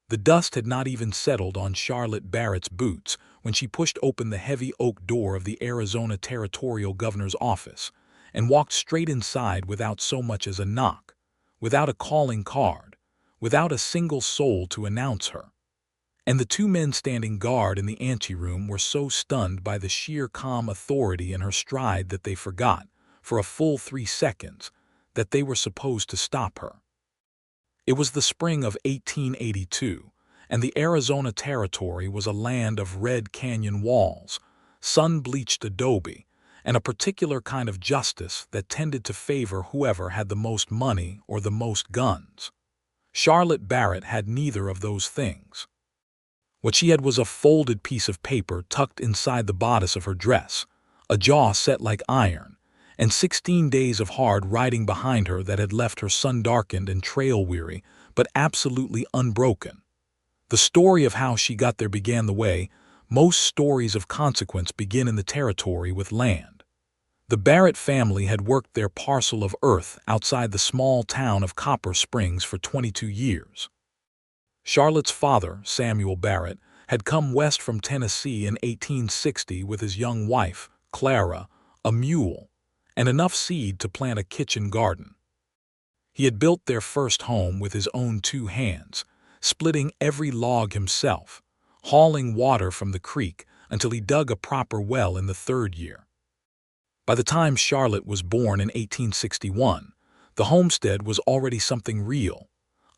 The dust had not even settled on Charlotte Barrett's boots when she pushed open the heavy oak door of the Arizona Territorial Governor's office and walked straight inside without so much as a knock, without a calling card, without a single soul to announce her. And the two men standing guard in the anteroom were so stunned by the sheer calm authority in her stride that they forgot, for a full 3 seconds, that they were supposed to stop her. It was the spring of 1882, and the Arizona Territory was a land of red canyon walls, sun-bleached adobe, and a particular kind of justice that tended to favor whoever had the most money or the most guns. Charlotte Barrett had neither of those things. What she had was a folded piece of paper tucked inside the bodice of her dress, a jaw set like iron, and 16 days of hard riding behind her that had left her sun-darkened and trail-weary, but absolutely unbroken. The story of how she got there began the way most stories of consequence begin in the territory with land. The Barrett family had worked their parcel of earth outside the small town of Copper Springs for 22 years. Charlotte's father, Samuel Barrett, had come west from Tennessee in 1860 with his young wife, Clara, a mule, and enough seed to plant a kitchen garden. He had built their first home with his own 2 hands, splitting every log himself, hauling water from the creek until he dug a proper well in the 3rd year. By the time Charlotte was born in 1861, the homestead was already something real,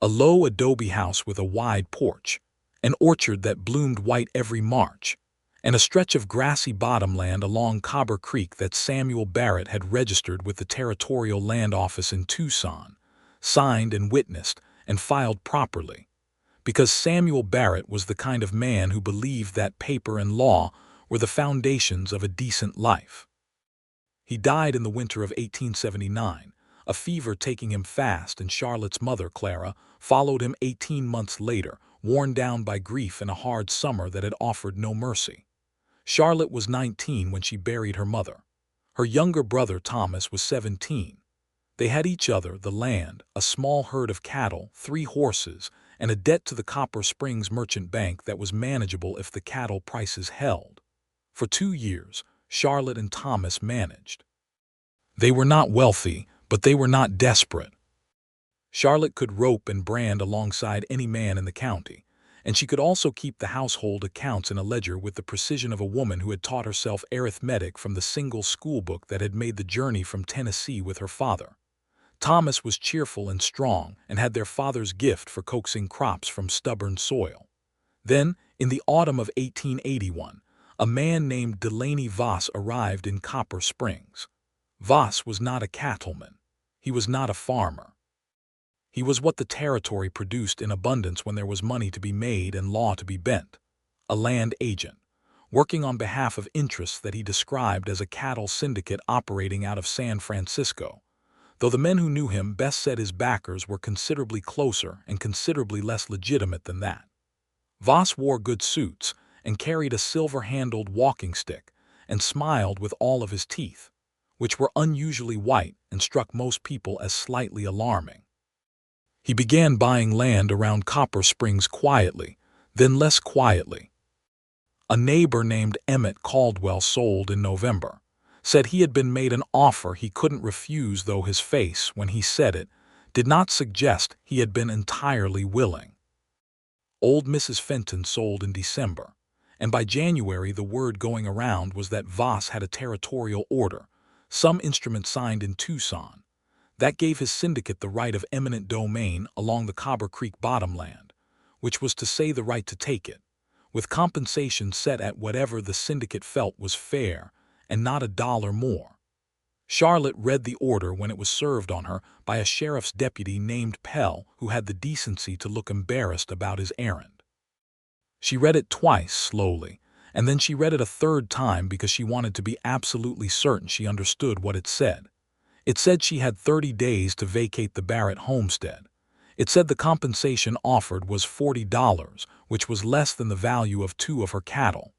a low adobe house with a wide porch, an orchard that bloomed white every March, and a stretch of grassy bottomland along Cobre Creek that Samuel Barrett had registered with the Territorial Land Office in Tucson, signed and witnessed and filed properly, because Samuel Barrett was the kind of man who believed that paper and law were the foundations of a decent life. He died in the winter of 1879, a fever taking him fast, and Charlotte's mother, Clara, followed him 18 months later, worn down by grief in a hard summer that had offered no mercy. Charlotte was 19 when she buried her mother. Her younger brother, Thomas, was 17. They had each other, the land, a small herd of cattle, 3 horses, and a debt to the Copper Springs Merchant Bank that was manageable if the cattle prices held. For 2 years, Charlotte and Thomas managed. They were not wealthy, but they were not desperate. Charlotte could rope and brand alongside any man in the county, and she could also keep the household accounts in a ledger with the precision of a woman who had taught herself arithmetic from the single schoolbook that had made the journey from Tennessee with her father. Thomas was cheerful and strong and had their father's gift for coaxing crops from stubborn soil. Then, in the autumn of 1881, a man named Delaney Voss arrived in Copper Springs. Voss was not a cattleman. He was not a farmer. He was what the territory produced in abundance when there was money to be made and law to be bent, a land agent, working on behalf of interests that he described as a cattle syndicate operating out of San Francisco, though the men who knew him best said his backers were considerably closer and considerably less legitimate than that. Voss wore good suits and carried a silver-handled walking stick and smiled with all of his teeth, which were unusually white and struck most people as slightly alarming. He began buying land around Copper Springs quietly, then less quietly. A neighbor named Emmett Caldwell sold in November, said he had been made an offer he couldn't refuse, though his face, when he said it, did not suggest he had been entirely willing. Old Mrs. Fenton sold in December, and by January the word going around was that Voss had a territorial order, some instrument signed in Tucson, that gave his syndicate the right of eminent domain along the Cobre Creek bottomland, which was to say the right to take it, with compensation set at whatever the syndicate felt was fair and not $1 more. Charlotte read the order when it was served on her by a sheriff's deputy named Pell, who had the decency to look embarrassed about his errand. She read it twice slowly, and then she read it a 3rd time because she wanted to be absolutely certain she understood what it said. It said she had 30 days to vacate the Barrett homestead. It said the compensation offered was $40, which was less than the value of 2 of her cattle.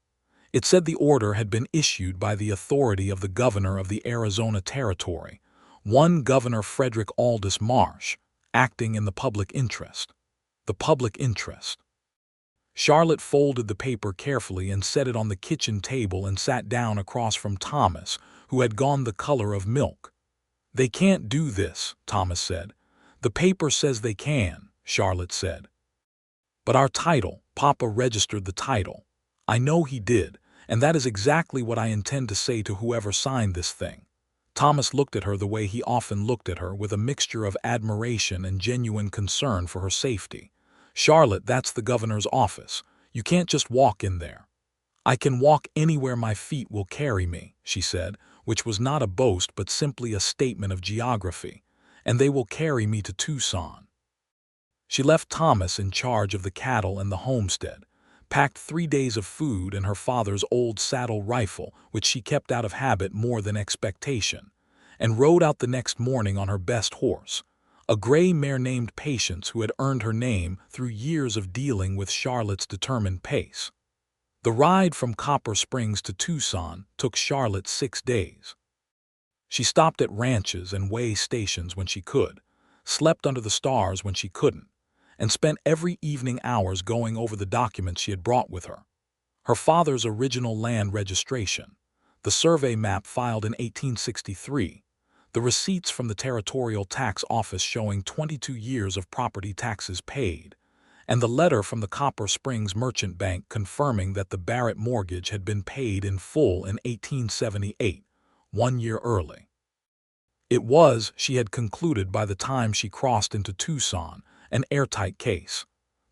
It said the order had been issued by the authority of the governor of the Arizona Territory, one Governor Frederick Aldis Marsh, acting in the public interest. The public interest. Charlotte folded the paper carefully and set it on the kitchen table and sat down across from Thomas, who had gone the color of milk. "They can't do this," Thomas said. "The paper says they can," Charlotte said. "But our title, Papa registered the title." "I know he did, and that is exactly what I intend to say to whoever signed this thing." Thomas looked at her the way he often looked at her, with a mixture of admiration and genuine concern for her safety. "Charlotte, that's the governor's office. You can't just walk in there." "I can walk anywhere my feet will carry me," she said, which was not a boast but simply a statement of geography. "And they will carry me to Tucson." She left Thomas in charge of the cattle and the homestead, packed 3 days of food and her father's old saddle rifle, which she kept out of habit more than expectation, and rode out the next morning on her best horse, a gray mare named Patience, who had earned her name through years of dealing with Charlotte's determined pace. The ride from Copper Springs to Tucson took Charlotte 6 days. She stopped at ranches and way stations when she could, slept under the stars when she couldn't, and spent every evening hours going over the documents she had brought with her. Her father's original land registration, the survey map filed in 1863, the receipts from the territorial tax office showing 22 years of property taxes paid, and the letter from the Copper Springs Merchant Bank confirming that the Barrett mortgage had been paid in full in 1878, 1 year early. It was, she had concluded by the time she crossed into Tucson, an airtight case.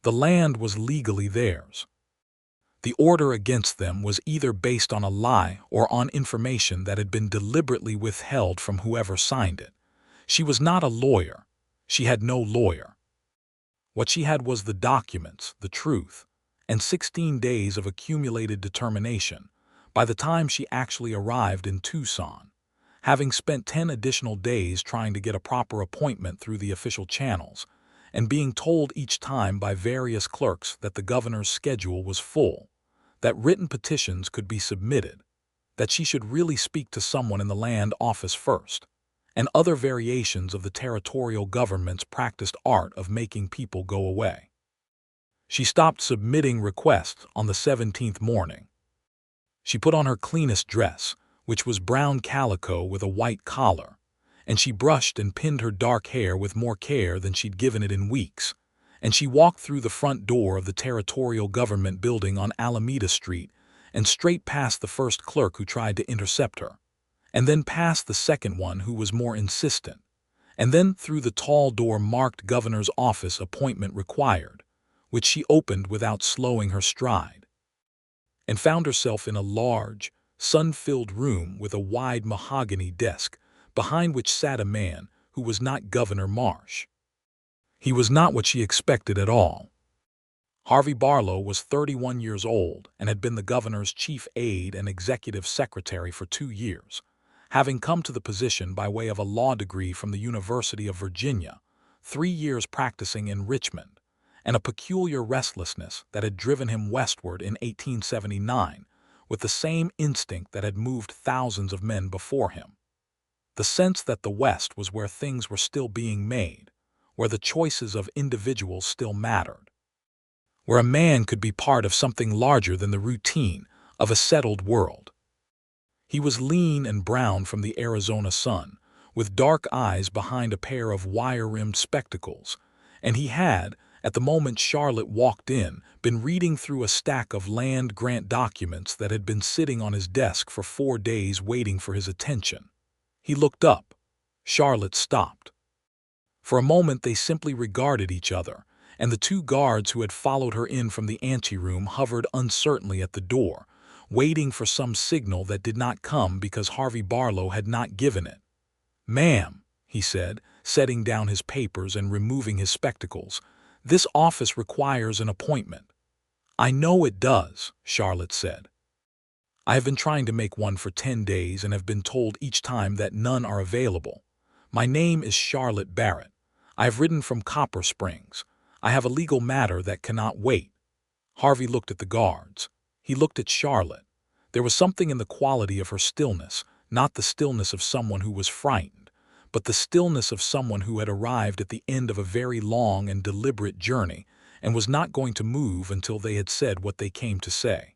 The land was legally theirs. The order against them was either based on a lie or on information that had been deliberately withheld from whoever signed it. She was not a lawyer. She had no lawyer. What she had was the documents, the truth, and 16 days of accumulated determination by the time she actually arrived in Tucson, having spent 10 additional days trying to get a proper appointment through the official channels, and being told each time by various clerks that the governor's schedule was full, that written petitions could be submitted, that she should really speak to someone in the land office first, and other variations of the territorial government's practiced art of making people go away. She stopped submitting requests on the 17th morning. She put on her cleanest dress, which was brown calico with a white collar, and she brushed and pinned her dark hair with more care than she'd given it in weeks, and she walked through the front door of the territorial government building on Alameda Street and straight past the first clerk who tried to intercept her, and then past the second one who was more insistent, and then through the tall door marked Governor's Office Appointment Required, which she opened without slowing her stride, and found herself in a large, sun-filled room with a wide mahogany desk, behind which sat a man who was not Governor Marsh. He was not what she expected at all. Harvey Barlow was 31 years old and had been the governor's chief aide and executive secretary for 2 years, having come to the position by way of a law degree from the University of Virginia, 3 years practicing in Richmond, and a peculiar restlessness that had driven him westward in 1879 with the same instinct that had moved thousands of men before him. The sense that the West was where things were still being made, where the choices of individuals still mattered, where a man could be part of something larger than the routine of a settled world. He was lean and brown from the Arizona sun, with dark eyes behind a pair of wire-rimmed spectacles, and he had, at the moment Charlotte walked in, been reading through a stack of land grant documents that had been sitting on his desk for 4 days waiting for his attention. He looked up. Charlotte stopped. For a moment they simply regarded each other, and the 2 guards who had followed her in from the anteroom hovered uncertainly at the door, waiting for some signal that did not come because Harvey Barlow had not given it. "Ma'am," he said, setting down his papers and removing his spectacles, "this office requires an appointment." "I know it does," Charlotte said. "I have been trying to make one for 10 days and have been told each time that none are available. My name is Charlotte Barrett. I have ridden from Copper Springs. I have a legal matter that cannot wait." Harvey looked at the guards. He looked at Charlotte. There was something in the quality of her stillness, not the stillness of someone who was frightened, but the stillness of someone who had arrived at the end of a very long and deliberate journey and was not going to move until they had said what they came to say.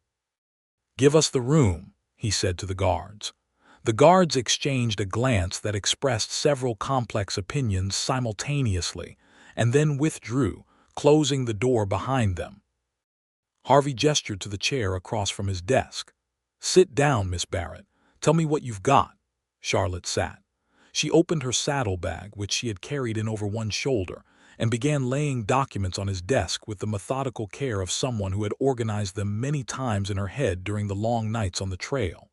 "Give us the room," he said to the guards. The guards exchanged a glance that expressed several complex opinions simultaneously, and then withdrew, closing the door behind them. Harvey gestured to the chair across from his desk. "Sit down, Miss Barrett. Tell me what you've got." Charlotte sat. She opened her saddlebag, which she had carried in over one shoulder, and began laying documents on his desk with the methodical care of someone who had organized them many times in her head during the long nights on the trail.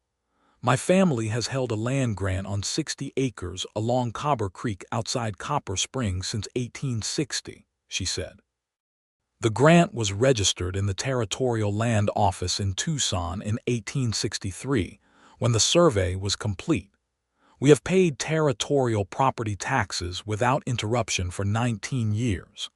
"My family has held a land grant on 60 acres along Cobre Creek outside Copper Springs since 1860, she said. The grant was registered in the Territorial Land Office in Tucson in 1863, when the survey was complete. We have paid territorial property taxes without interruption for 19 years.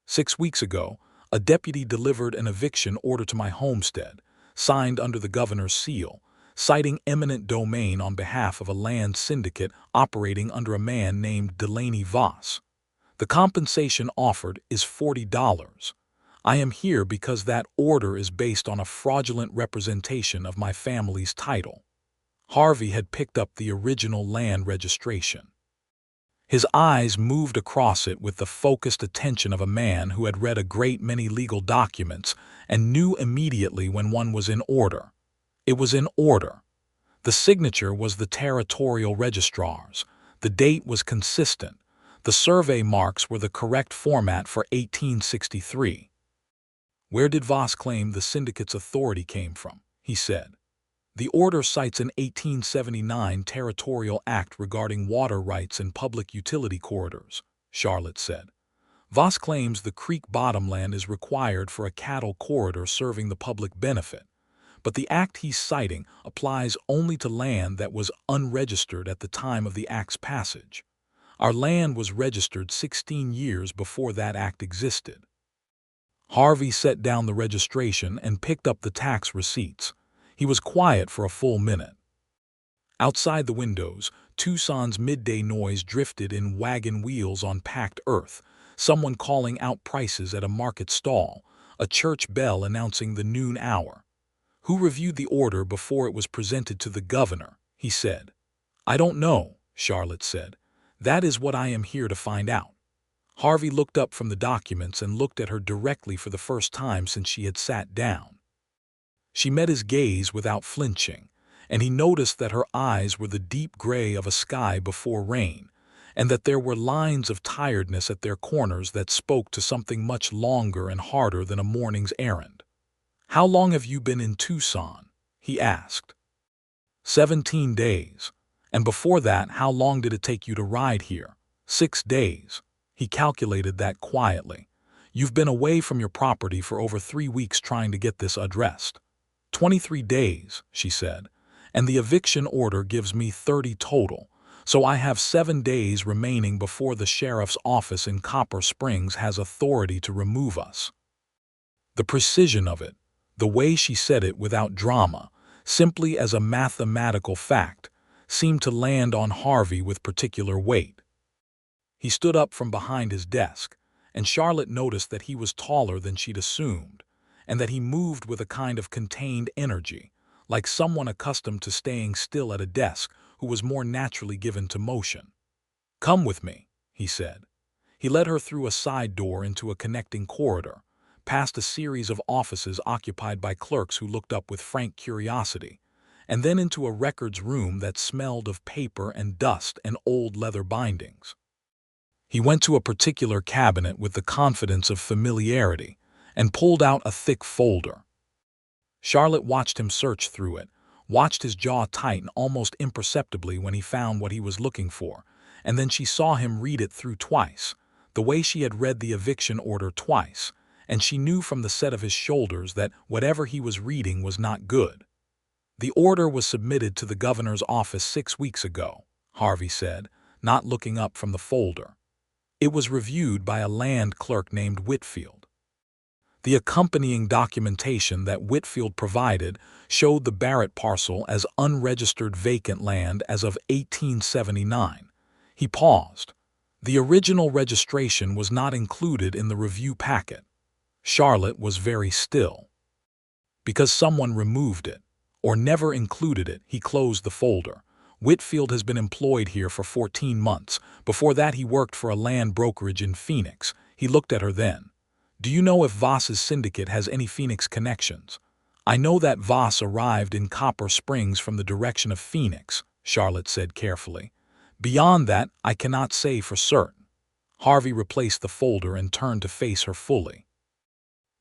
6 weeks ago, a deputy delivered an eviction order to my homestead, signed under the governor's seal, citing eminent domain on behalf of a land syndicate operating under a man named Delaney Voss. The compensation offered is $40. I am here because that order is based on a fraudulent representation of my family's title." Harvey had picked up the original land registration. His eyes moved across it with the focused attention of a man who had read a great many legal documents and knew immediately when one was in order. It was in order. The signature was the territorial registrar's. The date was consistent. The survey marks were the correct format for 1863. "Where did Voss claim the syndicate's authority came from?" he said. "The order cites an 1879 Territorial Act regarding water rights and public utility corridors," Charlotte said. "Voss claims the creek bottomland is required for a cattle corridor serving the public benefit, but the act he's citing applies only to land that was unregistered at the time of the act's passage. Our land was registered 16 years before that act existed." Harvey set down the registration and picked up the tax receipts. He was quiet for a full minute. Outside the windows, Tucson's midday noise drifted in wagon wheels on packed earth, someone calling out prices at a market stall, a church bell announcing the noon hour. "Who reviewed the order before it was presented to the governor?" he said. "I don't know," Charlotte said. "That is what I am here to find out." Harvey looked up from the documents and looked at her directly for the first time since she had sat down. She met his gaze without flinching, and he noticed that her eyes were the deep gray of a sky before rain, and that there were lines of tiredness at their corners that spoke to something much longer and harder than a morning's errand. "How long have you been in Tucson?" he asked. 17 days. "And before that, how long did it take you to ride here?" 6 days. He calculated that quietly. "You've been away from your property for over 3 weeks trying to get this addressed." 23 days, she said, "and the eviction order gives me 30 total, so I have 7 days remaining before the sheriff's office in Copper Springs has authority to remove us." The precision of it, the way she said it without drama, simply as a mathematical fact, seemed to land on Harvey with particular weight. He stood up from behind his desk, and Charlotte noticed that he was taller than she'd assumed, and that he moved with a kind of contained energy, like someone accustomed to staying still at a desk who was more naturally given to motion. "Come with me," he said. He led her through a side door into a connecting corridor, past a series of offices occupied by clerks who looked up with frank curiosity, and then into a records room that smelled of paper and dust and old leather bindings. He went to a particular cabinet with the confidence of familiarity and pulled out a thick folder. Charlotte watched him search through it, watched his jaw tighten almost imperceptibly when he found what he was looking for, and then she saw him read it through twice, the way she had read the eviction order twice, and she knew from the set of his shoulders that whatever he was reading was not good. "The order was submitted to the governor's office 6 weeks ago," Harvey said, not looking up from the folder. "It was reviewed by a land clerk named Whitfield." The accompanying documentation that Whitfield provided showed the Barrett parcel as unregistered vacant land as of 1879. He paused. The original registration was not included in the review packet. Charlotte was very still. Because someone removed it, or never included it, he closed the folder. Whitfield has been employed here for 14 months. Before that he worked for a land brokerage in Phoenix. He looked at her then. Do you know if Voss's syndicate has any Phoenix connections? I know that Voss arrived in Copper Springs from the direction of Phoenix, Charlotte said carefully. Beyond that, I cannot say for certain. Harvey replaced the folder and turned to face her fully.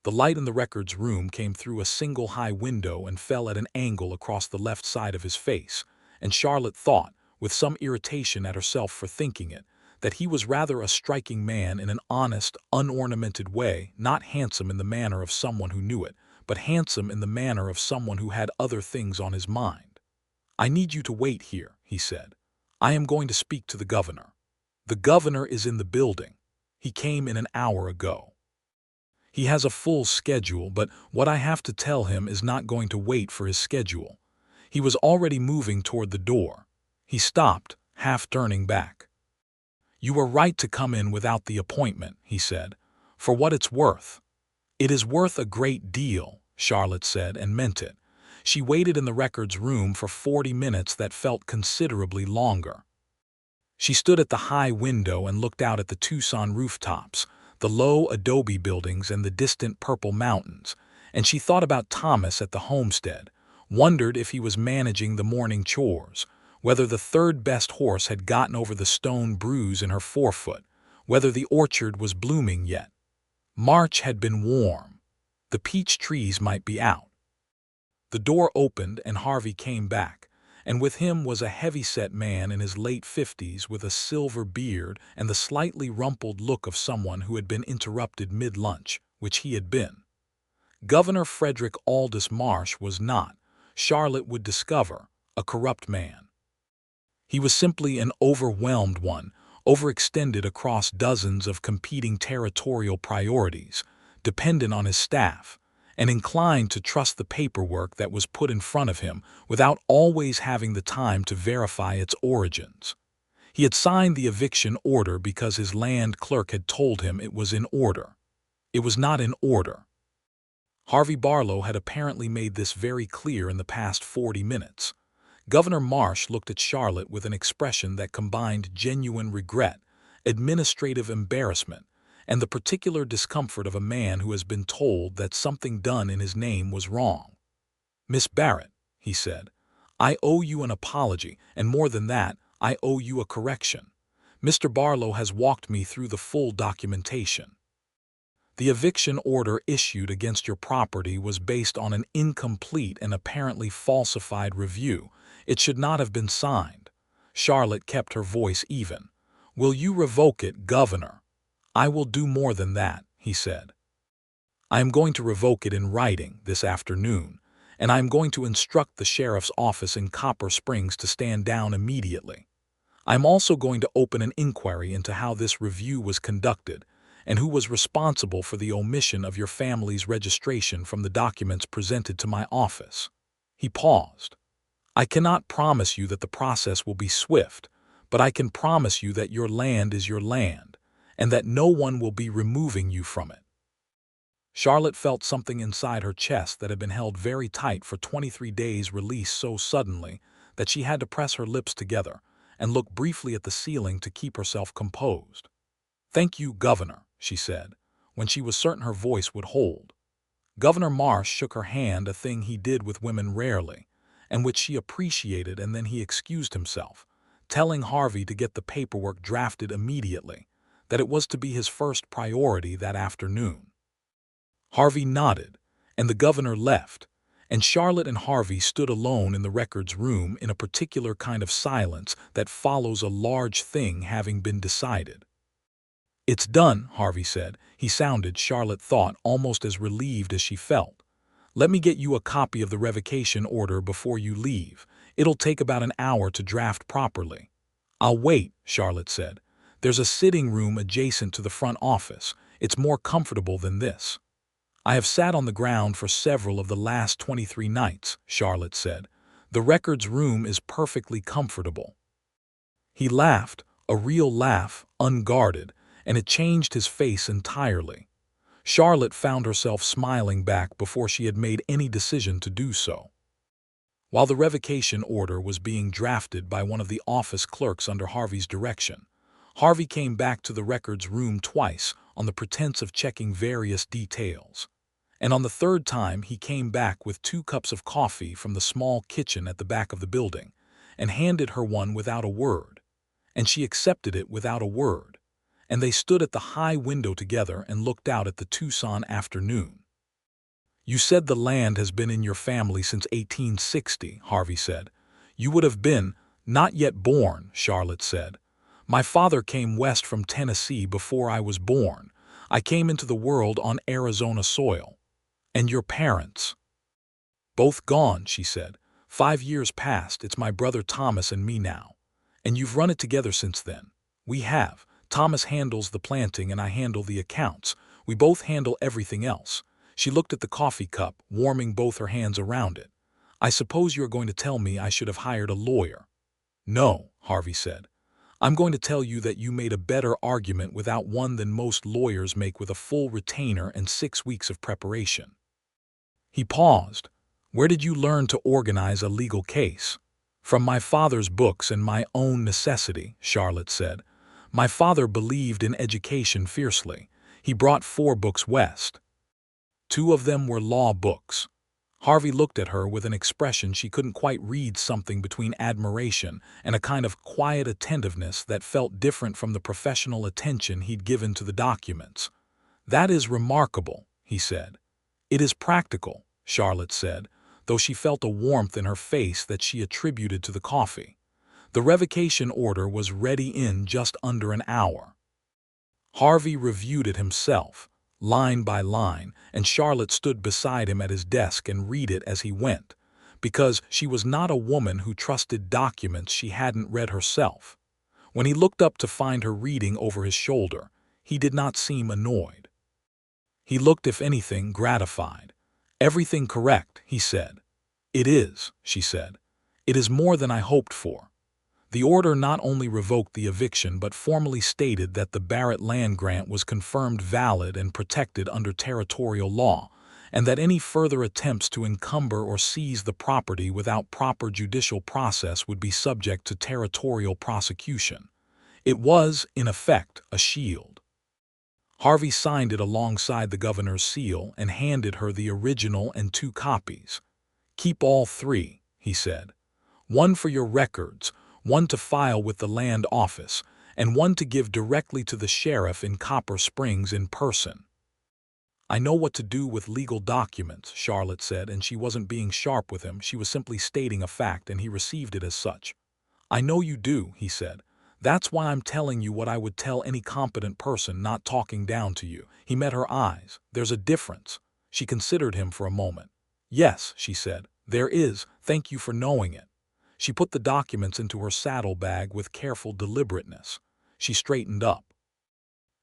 The light in the records room came through a single high window and fell at an angle across the left side of his face, and Charlotte thought, with some irritation at herself for thinking it, that he was rather a striking man in an honest, unornamented way, not handsome in the manner of someone who knew it, but handsome in the manner of someone who had other things on his mind. I need you to wait here, he said. I am going to speak to the governor. The governor is in the building. He came in an hour ago. He has a full schedule, but what I have to tell him is not going to wait for his schedule. He was already moving toward the door. He stopped, half turning back. You were right to come in without the appointment, he said, for what it's worth. It is worth a great deal, Charlotte said, and meant it. She waited in the records room for 40 minutes that felt considerably longer. She stood at the high window and looked out at the Tucson rooftops, the low adobe buildings and the distant purple mountains, and she thought about Thomas at the homestead, wondered if he was managing the morning chores, whether the third-best horse had gotten over the stone bruise in her forefoot, whether the orchard was blooming yet. March had been warm. The peach trees might be out. The door opened and Harvey came back, and with him was a heavy-set man in his late 50s with a silver beard and the slightly rumpled look of someone who had been interrupted mid-lunch, which he had been. Governor Frederick Aldous Marsh was not, Charlotte would discover, a corrupt man. He was simply an overwhelmed one, overextended across dozens of competing territorial priorities, dependent on his staff, and inclined to trust the paperwork that was put in front of him without always having the time to verify its origins. He had signed the eviction order because his land clerk had told him it was in order. It was not in order. Harvey Barlow had apparently made this very clear in the past 40 minutes. Governor Marsh looked at Charlotte with an expression that combined genuine regret, administrative embarrassment, and the particular discomfort of a man who has been told that something done in his name was wrong. Miss Barrett, he said, I owe you an apology, and more than that, I owe you a correction. Mr. Barlow has walked me through the full documentation. The eviction order issued against your property was based on an incomplete and apparently falsified review. It should not have been signed. Charlotte kept her voice even. Will you revoke it, Governor? I will do more than that, he said. I am going to revoke it in writing this afternoon, and I am going to instruct the sheriff's office in Copper Springs to stand down immediately. I am also going to open an inquiry into how this review was conducted and who was responsible for the omission of your family's registration from the documents presented to my office. He paused. I cannot promise you that the process will be swift, but I can promise you that your land is your land, and that no one will be removing you from it. Charlotte felt something inside her chest that had been held very tight for 23 days release so suddenly that she had to press her lips together and look briefly at the ceiling to keep herself composed. Thank you, Governor, she said, when she was certain her voice would hold. Governor Marsh shook her hand, a thing he did with women rarely, and which she appreciated, and then he excused himself, telling Harvey to get the paperwork drafted immediately, that it was to be his first priority that afternoon. Harvey nodded, and the governor left, and Charlotte and Harvey stood alone in the records room in a particular kind of silence that follows a large thing having been decided. It's done, Harvey said. He sounded, Charlotte thought, almost as relieved as she felt. Let me get you a copy of the revocation order before you leave. It'll take about an hour to draft properly. I'll wait, Charlotte said. There's a sitting room adjacent to the front office. It's more comfortable than this. I have sat on the ground for several of the last 23 nights, Charlotte said. The records room is perfectly comfortable. He laughed, a real laugh, unguarded, and it changed his face entirely. Charlotte found herself smiling back before she had made any decision to do so. While the revocation order was being drafted by one of the office clerks under Harvey's direction, Harvey came back to the records room twice on the pretense of checking various details. And on the third time he came back with 2 cups of coffee from the small kitchen at the back of the building, and handed her one without a word. And she accepted it without a word, and they stood at the high window together and looked out at the Tucson afternoon. "You said the land has been in your family since 1860, Harvey said. "You would have been, not yet born," Charlotte said. "My father came west from Tennessee before I was born. I came into the world on Arizona soil. And your parents?" "Both gone," she said. 5 years past, it's my brother Thomas and me now. And you've run it together since then." "We have. Thomas handles the planting and I handle the accounts. We both handle everything else." She looked at the coffee cup, warming both her hands around it. "I suppose you're going to tell me I should have hired a lawyer." "No," Harvey said. "I'm going to tell you that you made a better argument without one than most lawyers make with a full retainer and 6 weeks of preparation." He paused. "Where did you learn to organize a legal case?" "From my father's books and my own necessity," Charlotte said. "My father believed in education fiercely. He brought 4 books west. 2 of them were law books." Harvey looked at her with an expression she couldn't quite read, something between admiration and a kind of quiet attentiveness that felt different from the professional attention he'd given to the documents. "That is remarkable," he said. "It is practical," Charlotte said, though she felt a warmth in her face that she attributed to the coffee. The revocation order was ready in just under an hour. Harvey reviewed it himself, line by line, and Charlotte stood beside him at his desk and read it as he went, because she was not a woman who trusted documents she hadn't read herself. When he looked up to find her reading over his shoulder, he did not seem annoyed. He looked, if anything, gratified. "Everything correct," he said. "It is," she said. "It is more than I hoped for." The order not only revoked the eviction but formally stated that the Barrett land grant was confirmed valid and protected under territorial law, and that any further attempts to encumber or seize the property without proper judicial process would be subject to territorial prosecution. It was, in effect, a shield. Harvey signed it alongside the governor's seal and handed her the original and 2 copies. "Keep all 3, he said. "One for your records, one to file with the land office, and one to give directly to the sheriff in Copper Springs in person." "I know what to do with legal documents," Charlotte said, and she wasn't being sharp with him. She was simply stating a fact, and he received it as such. "I know you do," he said. "That's why I'm telling you what I would tell any competent person, not talking down to you." He met her eyes. "There's a difference." She considered him for a moment. "Yes," she said, "there is. Thank you for knowing it." She put the documents into her saddlebag with careful deliberateness. She straightened up.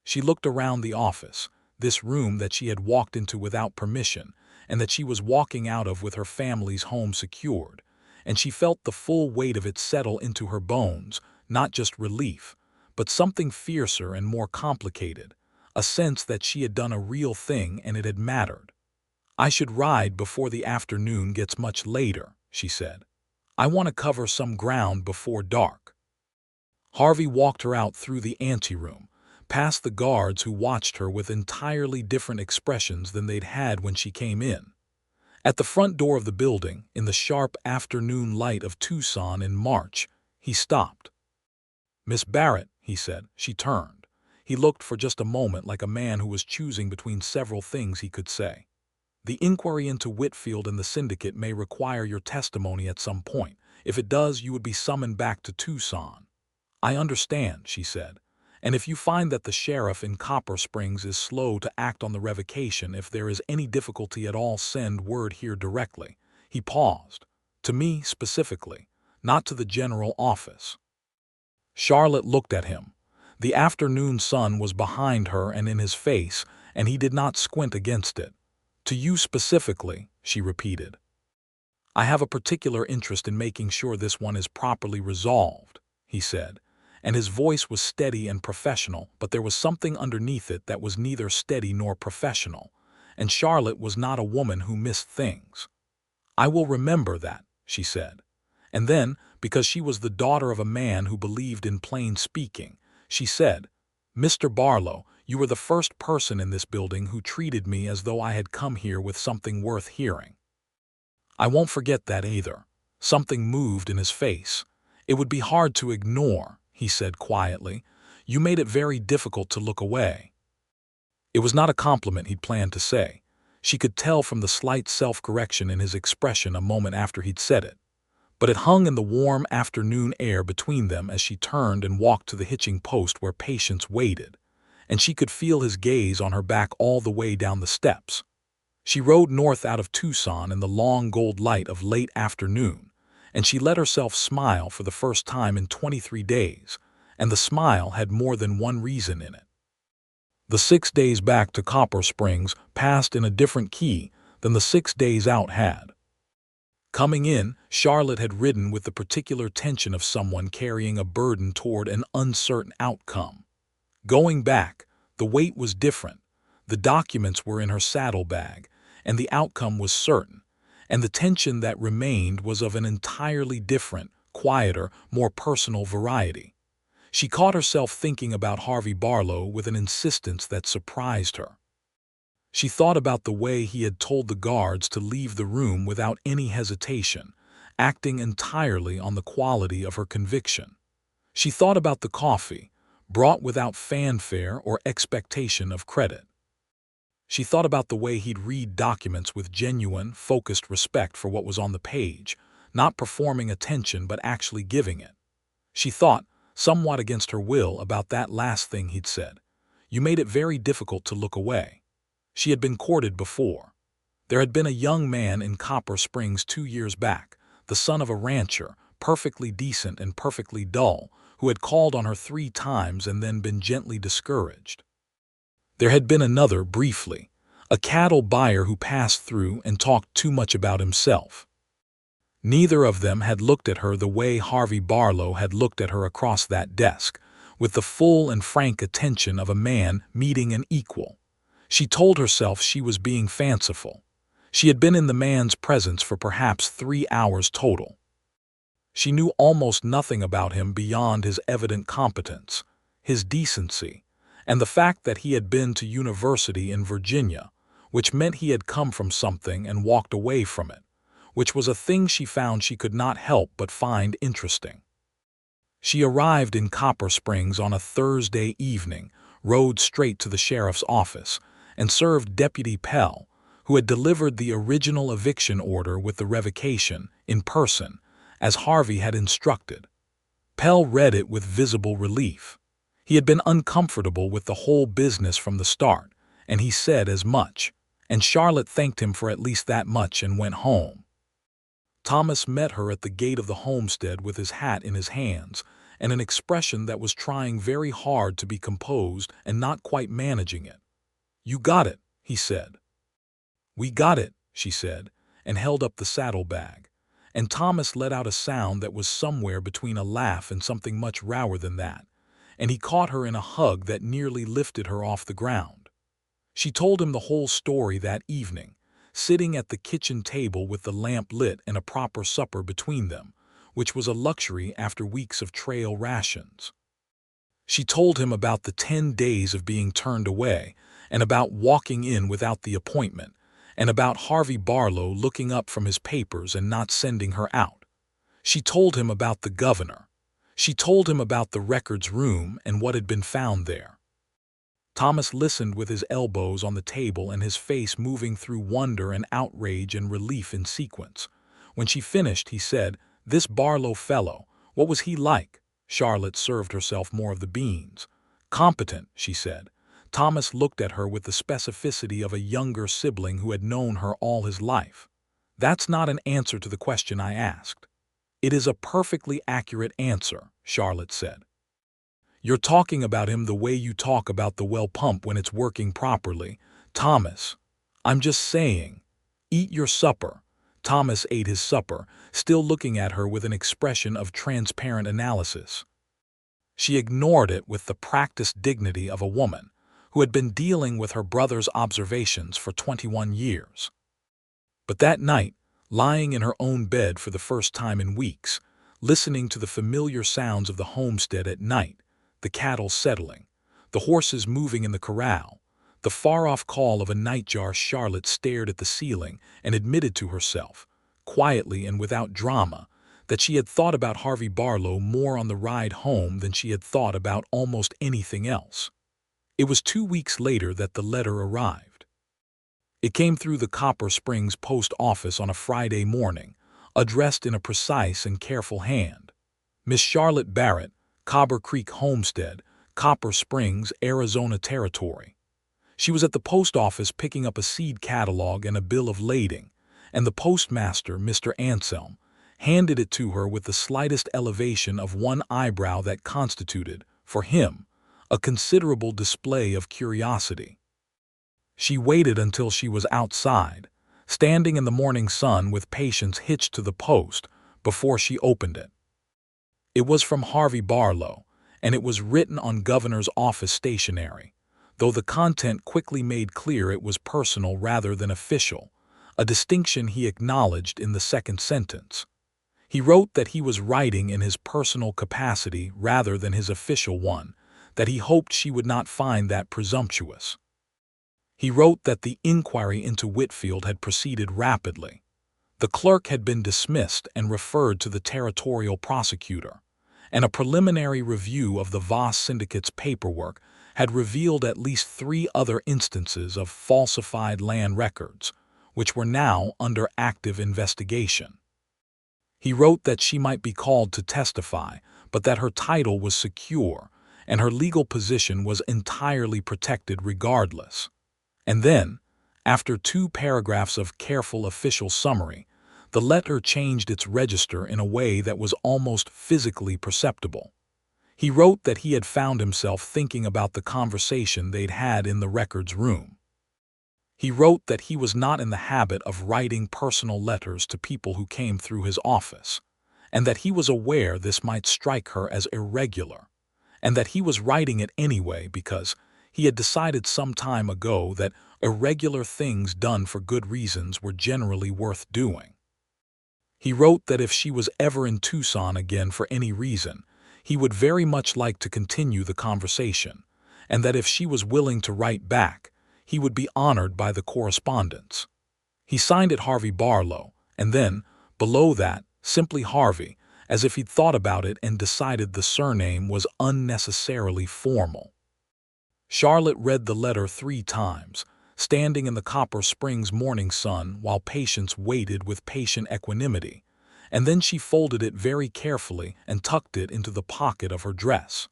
She looked around the office, this room that she had walked into without permission, and that she was walking out of with her family's home secured, and she felt the full weight of it settle into her bones, not just relief, but something fiercer and more complicated, a sense that she had done a real thing and it had mattered. "I should ride before the afternoon gets much later," she said. "I want to cover some ground before dark." Harvey walked her out through the anteroom, past the guards who watched her with entirely different expressions than they'd had when she came in. At the front door of the building, in the sharp afternoon light of Tucson in March, he stopped. "Miss Barrett," he said. She turned. He looked for just a moment like a man who was choosing between several things he could say. "The inquiry into Whitfield and the syndicate may require your testimony at some point. If it does, you would be summoned back to Tucson." "I understand," she said. "And if you find that the sheriff in Copper Springs is slow to act on the revocation, if there is any difficulty at all, send word here directly." He paused. "To me specifically, not to the general office." Charlotte looked at him. The afternoon sun was behind her and in his face, and he did not squint against it. "To you specifically," she repeated. "I have a particular interest in making sure this one is properly resolved," he said, and his voice was steady and professional, but there was something underneath it that was neither steady nor professional, and Charlotte was not a woman who missed things. "I will remember that," she said. And then, because she was the daughter of a man who believed in plain speaking, she said, "Mr. Barlow, you were the first person in this building who treated me as though I had come here with something worth hearing. I won't forget that either." Something moved in his face. "It would be hard to ignore," he said quietly. "You made it very difficult to look away." It was not a compliment he'd planned to say. She could tell from the slight self-correction in his expression a moment after he'd said it. But it hung in the warm afternoon air between them as she turned and walked to the hitching post where Patience waited, and she could feel his gaze on her back all the way down the steps. She rode north out of Tucson in the long gold light of late afternoon, and she let herself smile for the first time in 23 days, and the smile had more than one reason in it. The 6 days back to Copper Springs passed in a different key than the 6 days out had. Coming in, Charlotte had ridden with the particular tension of someone carrying a burden toward an uncertain outcome. Going back, the weight was different. The documents were in her saddlebag, and the outcome was certain, and the tension that remained was of an entirely different, quieter, more personal variety. She caught herself thinking about Harvey Barlow with an insistence that surprised her. She thought about the way he had told the guards to leave the room without any hesitation, acting entirely on the quality of her conviction. She thought about the coffee, brought without fanfare or expectation of credit. She thought about the way he'd read documents with genuine, focused respect for what was on the page, not performing attention but actually giving it. She thought, somewhat against her will, about that last thing he'd said. "You made it very difficult to look away." She had been courted before. There had been a young man in Copper Springs 2 years back, the son of a rancher, perfectly decent and perfectly dull, who had called on her 3 times and then been gently discouraged. There had been another, briefly, a cattle buyer who passed through and talked too much about himself. Neither of them had looked at her the way Harvey Barlow had looked at her across that desk, with the full and frank attention of a man meeting an equal. She told herself she was being fanciful. She had been in the man's presence for perhaps 3 hours total. She knew almost nothing about him beyond his evident competence, his decency, and the fact that he had been to university in Virginia, which meant he had come from something and walked away from it, which was a thing she found she could not help but find interesting. She arrived in Copper Springs on a Thursday evening, rode straight to the sheriff's office, and served Deputy Pell, who had delivered the original eviction order with the revocation, in person, as Harvey had instructed. Pell read it with visible relief. He had been uncomfortable with the whole business from the start, and he said as much, and Charlotte thanked him for at least that much and went home. Thomas met her at the gate of the homestead with his hat in his hands and an expression that was trying very hard to be composed and not quite managing it. "You got it," he said. "We got it," she said, and held up the saddlebag, and Thomas let out a sound that was somewhere between a laugh and something much rower than that, and he caught her in a hug that nearly lifted her off the ground. She told him the whole story that evening, sitting at the kitchen table with the lamp lit and a proper supper between them, which was a luxury after weeks of trail rations. She told him about the 10 days of being turned away, and about walking in without the appointment, and about Harvey Barlow looking up from his papers and not sending her out. She told him about the governor. She told him about the records room and what had been found there. Thomas listened with his elbows on the table and his face moving through wonder and outrage and relief in sequence. When she finished, he said, "This Barlow fellow, what was he like?" Charlotte served herself more of the beans. "Competent," she said. Thomas looked at her with the specificity of a younger sibling who had known her all his life. "That's not an answer to the question I asked." "It is a perfectly accurate answer," Charlotte said. "You're talking about him the way you talk about the well pump when it's working properly, Thomas. I'm just saying. Eat your supper." Thomas ate his supper, still looking at her with an expression of transparent analysis. She ignored it with the practiced dignity of a woman who had been dealing with her brother's observations for 21 years. But that night, lying in her own bed for the first time in weeks, listening to the familiar sounds of the homestead at night, the cattle settling, the horses moving in the corral, the far-off call of a nightjar, Charlotte stared at the ceiling and admitted to herself, quietly and without drama, that she had thought about Harvey Barlow more on the ride home than she had thought about almost anything else. It was 2 weeks later that the letter arrived. It came through the Copper Springs post office on a Friday morning, addressed in a precise and careful hand. Miss Charlotte Barrett, Cobre Creek Homestead, Copper Springs, Arizona Territory. She was at the post office picking up a seed catalog and a bill of lading, and the postmaster, Mr. Anselm, handed it to her with the slightest elevation of one eyebrow that constituted, for him, a considerable display of curiosity. She waited until she was outside, standing in the morning sun with Patience hitched to the post, before she opened it. It was from Harvey Barlow, and it was written on governor's office stationery, though the content quickly made clear it was personal rather than official, a distinction he acknowledged in the second sentence. He wrote that he was writing in his personal capacity rather than his official one, that he hoped she would not find that presumptuous. He wrote that the inquiry into Whitfield had proceeded rapidly. The clerk had been dismissed and referred to the territorial prosecutor, and a preliminary review of the Voss Syndicate's paperwork had revealed at least 3 other instances of falsified land records, which were now under active investigation. He wrote that she might be called to testify, but that her title was secure and her legal position was entirely protected regardless. And then, after 2 paragraphs of careful official summary, the letter changed its register in a way that was almost physically perceptible. He wrote that he had found himself thinking about the conversation they'd had in the records room. He wrote that he was not in the habit of writing personal letters to people who came through his office, and that he was aware this might strike her as irregular, and that he was writing it anyway because he had decided some time ago that irregular things done for good reasons were generally worth doing. He wrote that if she was ever in Tucson again for any reason, he would very much like to continue the conversation, and that if she was willing to write back, he would be honored by the correspondence. He signed it Harvey Barlow, and then, below that, simply Harvey, as if he'd thought about it and decided the surname was unnecessarily formal. Charlotte read the letter 3 times, standing in the Copper Springs morning sun while Patience waited with patient equanimity, and then she folded it very carefully and tucked it into the pocket of her dress.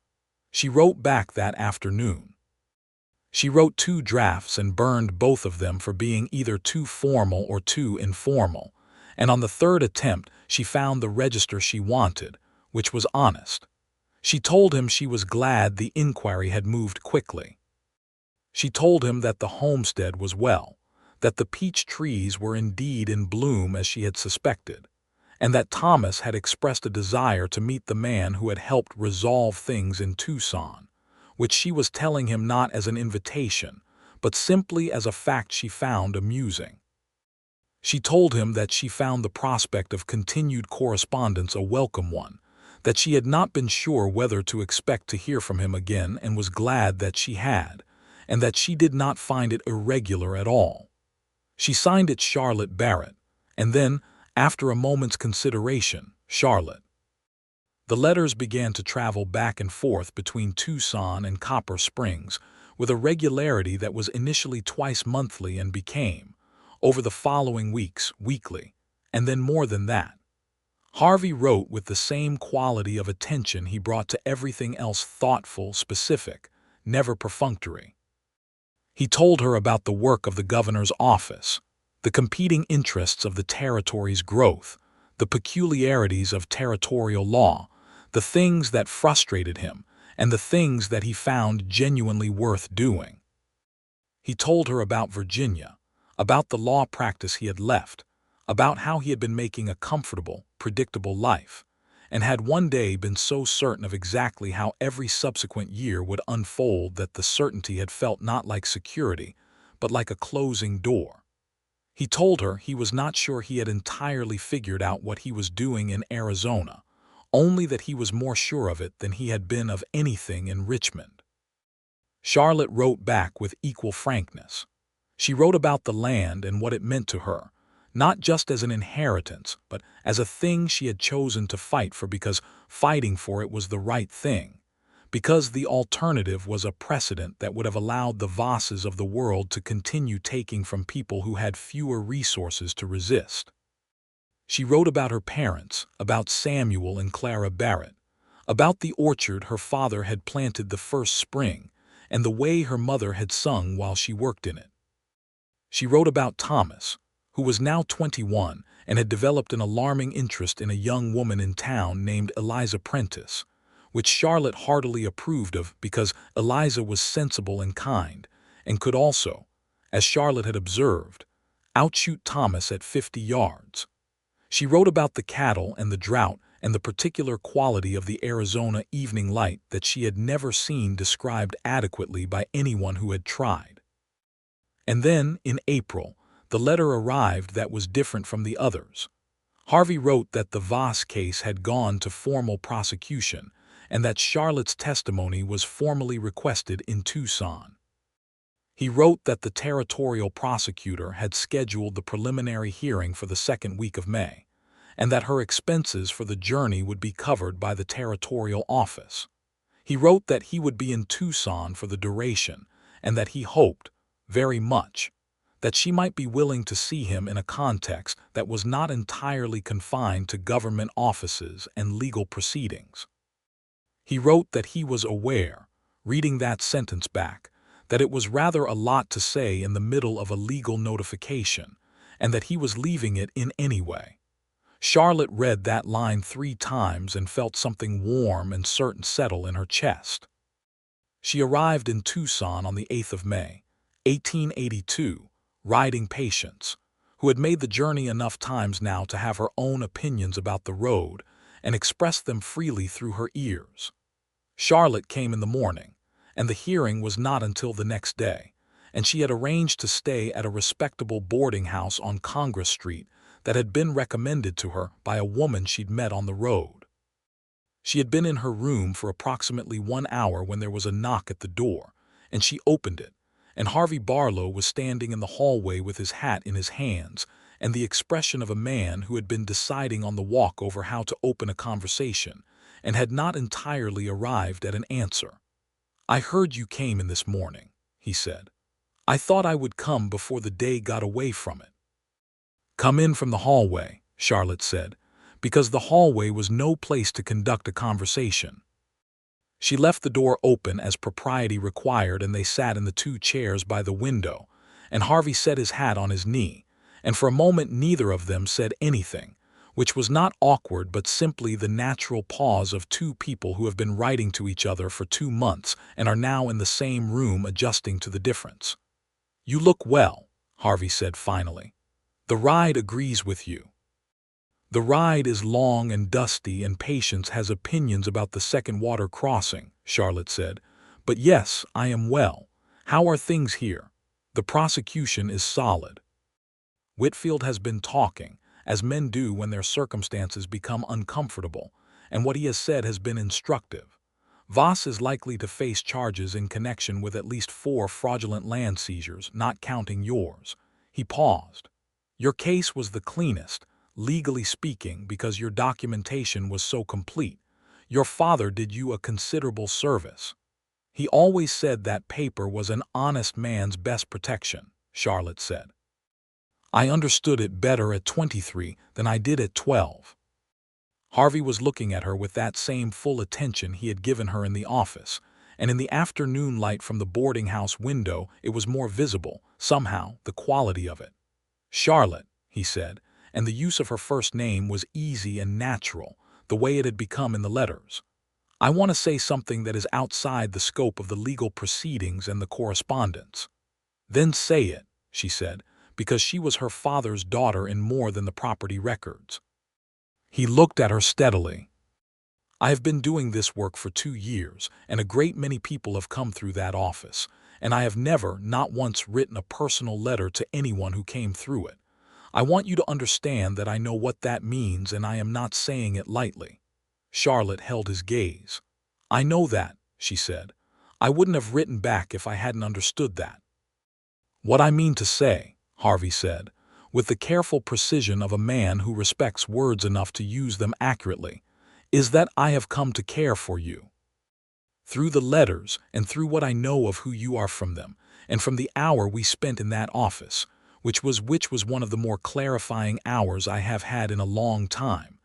She wrote back that afternoon. She wrote 2 drafts and burned both of them for being either too formal or too informal, and on the 3rd attempt she found the register she wanted, which was honest. She told him she was glad the inquiry had moved quickly. She told him that the homestead was well, that the peach trees were indeed in bloom as she had suspected, and that Thomas had expressed a desire to meet the man who had helped resolve things in Tucson, which she was telling him not as an invitation, but simply as a fact she found amusing. She told him that she found the prospect of continued correspondence a welcome one, that she had not been sure whether to expect to hear from him again and was glad that she had, and that she did not find it irregular at all. She signed it Charlotte Barrett, and then, after a moment's consideration, Charlotte. The letters began to travel back and forth between Tucson and Copper Springs with a regularity that was initially twice monthly and became, over the following weeks, weekly, and then more than that. Harvey wrote with the same quality of attention he brought to everything else, thoughtful, specific, never perfunctory. He told her about the work of the governor's office, the competing interests of the territory's growth, the peculiarities of territorial law, the things that frustrated him, and the things that he found genuinely worth doing. He told her about Virginia, about the law practice he had left, about how he had been making a comfortable, predictable life, and had one day been so certain of exactly how every subsequent year would unfold that the certainty had felt not like security, but like a closing door. He told her he was not sure he had entirely figured out what he was doing in Arizona, only that he was more sure of it than he had been of anything in Richmond. Charlotte wrote back with equal frankness. She wrote about the land and what it meant to her, not just as an inheritance, but as a thing she had chosen to fight for because fighting for it was the right thing, because the alternative was a precedent that would have allowed the Vosses of the world to continue taking from people who had fewer resources to resist. She wrote about her parents, about Samuel and Clara Barrett, about the orchard her father had planted the first spring, and the way her mother had sung while she worked in it. She wrote about Thomas, who was now 21 and had developed an alarming interest in a young woman in town named Eliza Prentice, which Charlotte heartily approved of because Eliza was sensible and kind, and could also, as Charlotte had observed, outshoot Thomas at 50 yards. She wrote about the cattle and the drought and the particular quality of the Arizona evening light that she had never seen described adequately by anyone who had tried. And then, in April, the letter arrived that was different from the others. Harvey wrote that the Voss case had gone to formal prosecution and that Charlotte's testimony was formally requested in Tucson. He wrote that the territorial prosecutor had scheduled the preliminary hearing for the second week of May, and that her expenses for the journey would be covered by the territorial office. He wrote that he would be in Tucson for the duration, and that he hoped, very much, that she might be willing to see him in a context that was not entirely confined to government offices and legal proceedings. He wrote that he was aware, reading that sentence back, that it was rather a lot to say in the middle of a legal notification, and that he was leaving it in any way. Charlotte read that line 3 times and felt something warm and certain settle in her chest. She arrived in Tucson on the 8th of May, 1882, riding Patience, who had made the journey enough times now to have her own opinions about the road and expressed them freely through her ears. Charlotte came in the morning, and the hearing was not until the next day, and she had arranged to stay at a respectable boarding house on Congress Street that had been recommended to her by a woman she'd met on the road. She had been in her room for approximately 1 hour when there was a knock at the door, and she opened it, and Harvey Barlow was standing in the hallway with his hat in his hands and the expression of a man who had been deciding on the walk over how to open a conversation and had not entirely arrived at an answer. "I heard you came in this morning," he said. "I thought I would come before the day got away from it." "Come in from the hallway," Charlotte said, because the hallway was no place to conduct a conversation. She left the door open as propriety required, and they sat in the 2 chairs by the window, and Harvey set his hat on his knee, and for a moment neither of them said anything, which was not awkward but simply the natural pause of 2 people who have been writing to each other for 2 months and are now in the same room adjusting to the difference. "You look well," Harvey said finally. "The ride agrees with you." "The ride is long and dusty, and Patience has opinions about the second water crossing," Charlotte said. "But yes, I am well. How are things here?" "The prosecution is solid." Whitfield has been talking, as men do when their circumstances become uncomfortable, and what he has said has been instructive. Voss is likely to face charges in connection with at least 4 fraudulent land seizures, not counting yours. He paused. "Your case was the cleanest, legally speaking, because your documentation was so complete. Your father did you a considerable service." "He always said that paper was an honest man's best protection," Charlotte said. "I understood it better at 23 than I did at 12. Harvey was looking at her with that same full attention he had given her in the office, and in the afternoon light from the boarding house window it was more visible, somehow, the quality of it. "Charlotte," he said, and the use of her first name was easy and natural, the way it had become in the letters. "I want to say something that is outside the scope of the legal proceedings and the correspondence." "Then say it," she said, because she was her father's daughter in more than the property records. He looked at her steadily. I have been doing this work for 2 years, and a great many people have come through that office, and I have never, not once, written a personal letter to anyone who came through it. I want you to understand that I know what that means, and I am not saying it lightly." Charlotte held his gaze. "I know that," she said. "I wouldn't have written back if I hadn't understood that." "What I mean to say," Harvey said, with the careful precision of a man who respects words enough to use them accurately, "is that I have come to care for you. Through the letters and through what I know of who you are from them, and from the hour we spent in that office, which was one of the more clarifying hours I have had in a long time.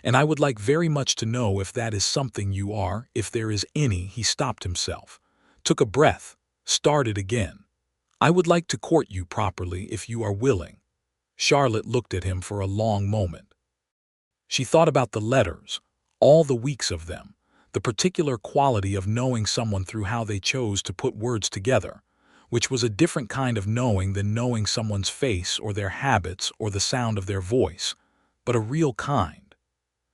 And I would like very much to know if that is something you are, if there is any." He stopped himself, took a breath, started again. "I would like to court you properly if you are willing." Charlotte looked at him for a long moment. She thought about the letters, all the weeks of them, the particular quality of knowing someone through how they chose to put words together, which was a different kind of knowing than knowing someone's face or their habits or the sound of their voice, but a real kind.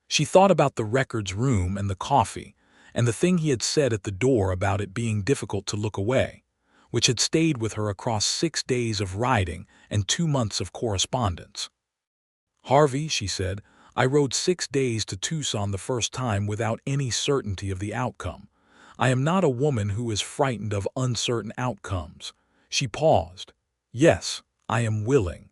She thought about the records room and the coffee, and the thing he had said at the door about it being difficult to look away, which had stayed with her across 6 days of writing and 2 months of correspondence. "Harvey," she said, "I rode 6 days to Tucson the first time without any certainty of the outcome. I am not a woman who is frightened of uncertain outcomes." She paused. "Yes, I am willing."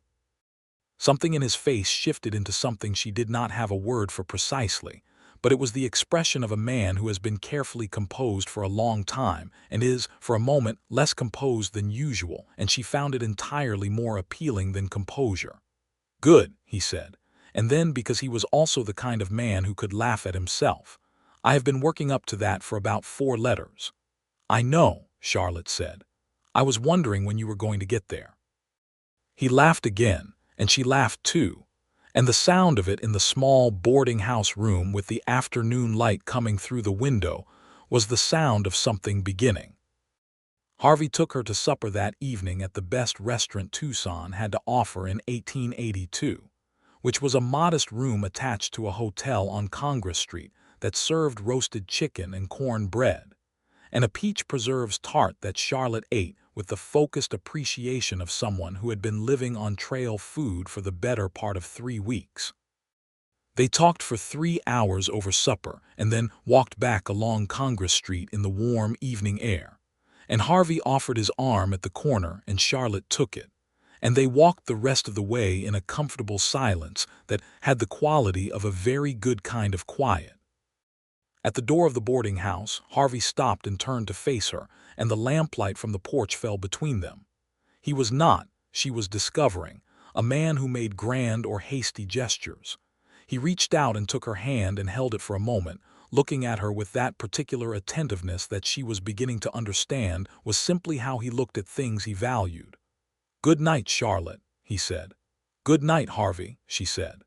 Something in his face shifted into something she did not have a word for precisely, but it was the expression of a man who has been carefully composed for a long time and is, for a moment, less composed than usual, and she found it entirely more appealing than composure. "Good," he said. And then, because he was also the kind of man who could laugh at himself, "I have been working up to that for about 4 letters." "I know," Charlotte said. "I was wondering when you were going to get there." He laughed again, and she laughed too, and the sound of it in the small boarding-house room with the afternoon light coming through the window was the sound of something beginning. Harvey took her to supper that evening at the best restaurant Tucson had to offer in 1882. Which was a modest room attached to a hotel on Congress Street that served roasted chicken and corn bread, and a peach preserves tart that Charlotte ate with the focused appreciation of someone who had been living on trail food for the better part of 3 weeks. They talked for 3 hours over supper and then walked back along Congress Street in the warm evening air, and Harvey offered his arm at the corner and Charlotte took it. And they walked the rest of the way in a comfortable silence that had the quality of a very good kind of quiet. At the door of the boarding house, Harvey stopped and turned to face her, and the lamplight from the porch fell between them. He was not, she was discovering, a man who made grand or hasty gestures. He reached out and took her hand and held it for a moment, looking at her with that particular attentiveness that she was beginning to understand was simply how he looked at things he valued. "Good night, Charlotte," he said. "Good night, Harvey," she said.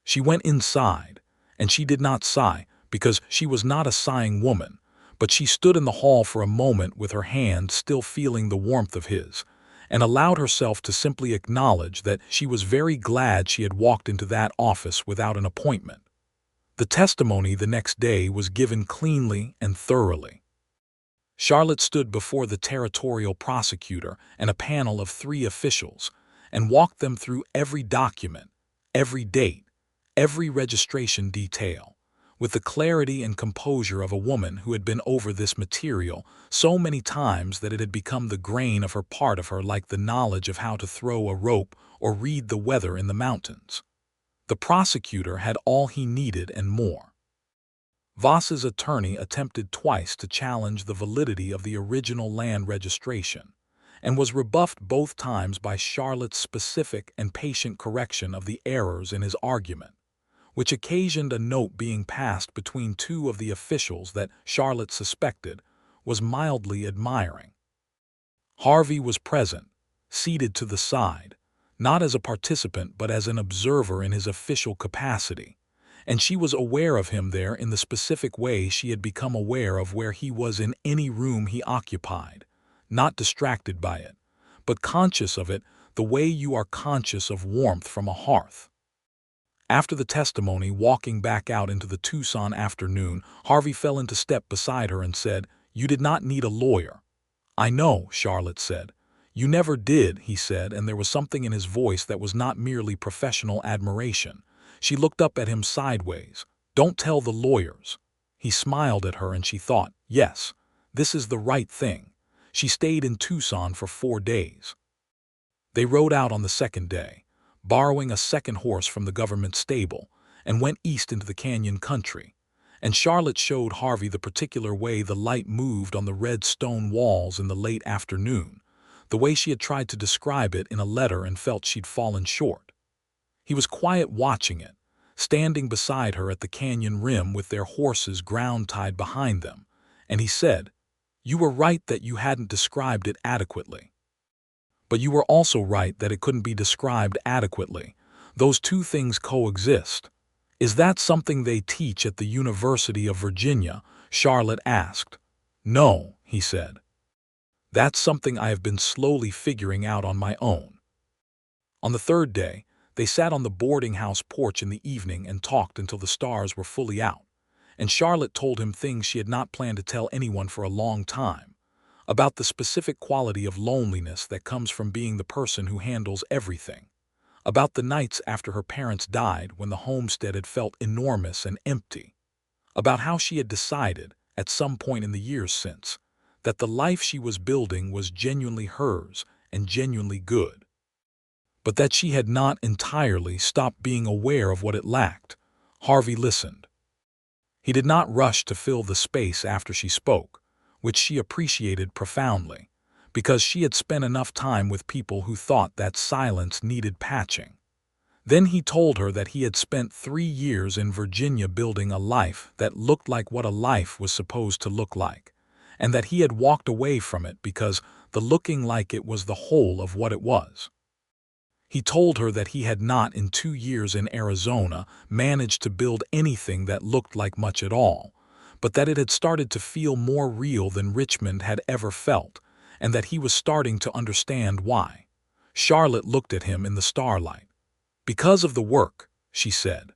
She went inside, and she did not sigh, because she was not a sighing woman, but she stood in the hall for a moment with her hand still feeling the warmth of his, and allowed herself to simply acknowledge that she was very glad she had walked into that office without an appointment. The testimony the next day was given cleanly and thoroughly. Charlotte stood before the territorial prosecutor and a panel of 3 officials and walked them through every document, every date, every registration detail, with the clarity and composure of a woman who had been over this material so many times that it had become the grain of her part of her, like the knowledge of how to throw a rope or read the weather in the mountains. The prosecutor had all he needed and more. Voss's attorney attempted twice to challenge the validity of the original land registration, and was rebuffed both times by Charlotte's specific and patient correction of the errors in his argument, which occasioned a note being passed between 2 of the officials that Charlotte suspected was mildly admiring. Harvey was present, seated to the side, not as a participant but as an observer in his official capacity, and she was aware of him there in the specific way she had become aware of where he was in any room he occupied, not distracted by it, but conscious of it the way you are conscious of warmth from a hearth. After the testimony, walking back out into the Tucson afternoon, Harvey fell into step beside her and said, "You did not need a lawyer." "I know," Charlotte said. "You never did," he said, and there was something in his voice that was not merely professional admiration. She looked up at him sideways. "Don't tell the lawyers." He smiled at her and she thought, yes, this is the right thing. She stayed in Tucson for 4 days. They rode out on the second day, borrowing a second horse from the government stable, and went east into the canyon country. And Charlotte showed Harvey the particular way the light moved on the red stone walls in the late afternoon, the way she had tried to describe it in a letter and felt she'd fallen short. He was quiet watching it, standing beside her at the canyon rim with their horses ground-tied behind them, and he said, "You were right that you hadn't described it adequately. But you were also right that it couldn't be described adequately. Those two things coexist." "Is that something they teach at the University of Virginia?" Charlotte asked. "No," he said. "That's something I have been slowly figuring out on my own." On the third day, they sat on the boarding house porch in the evening and talked until the stars were fully out, and Charlotte told him things she had not planned to tell anyone for a long time, about the specific quality of loneliness that comes from being the person who handles everything, about the nights after her parents died when the homestead had felt enormous and empty, about how she had decided, at some point in the years since, that the life she was building was genuinely hers and genuinely good, but that she had not entirely stopped being aware of what it lacked. Harvey listened. He did not rush to fill the space after she spoke, which she appreciated profoundly, because she had spent enough time with people who thought that silence needed patching. Then he told her that he had spent 3 years in Virginia building a life that looked like what a life was supposed to look like, and that he had walked away from it because the looking like it was the whole of what it was. He told her that he had not, in 2 years in Arizona, managed to build anything that looked like much at all, but that it had started to feel more real than Richmond had ever felt, and that he was starting to understand why. Charlotte looked at him in the starlight. "Because of the work," she said.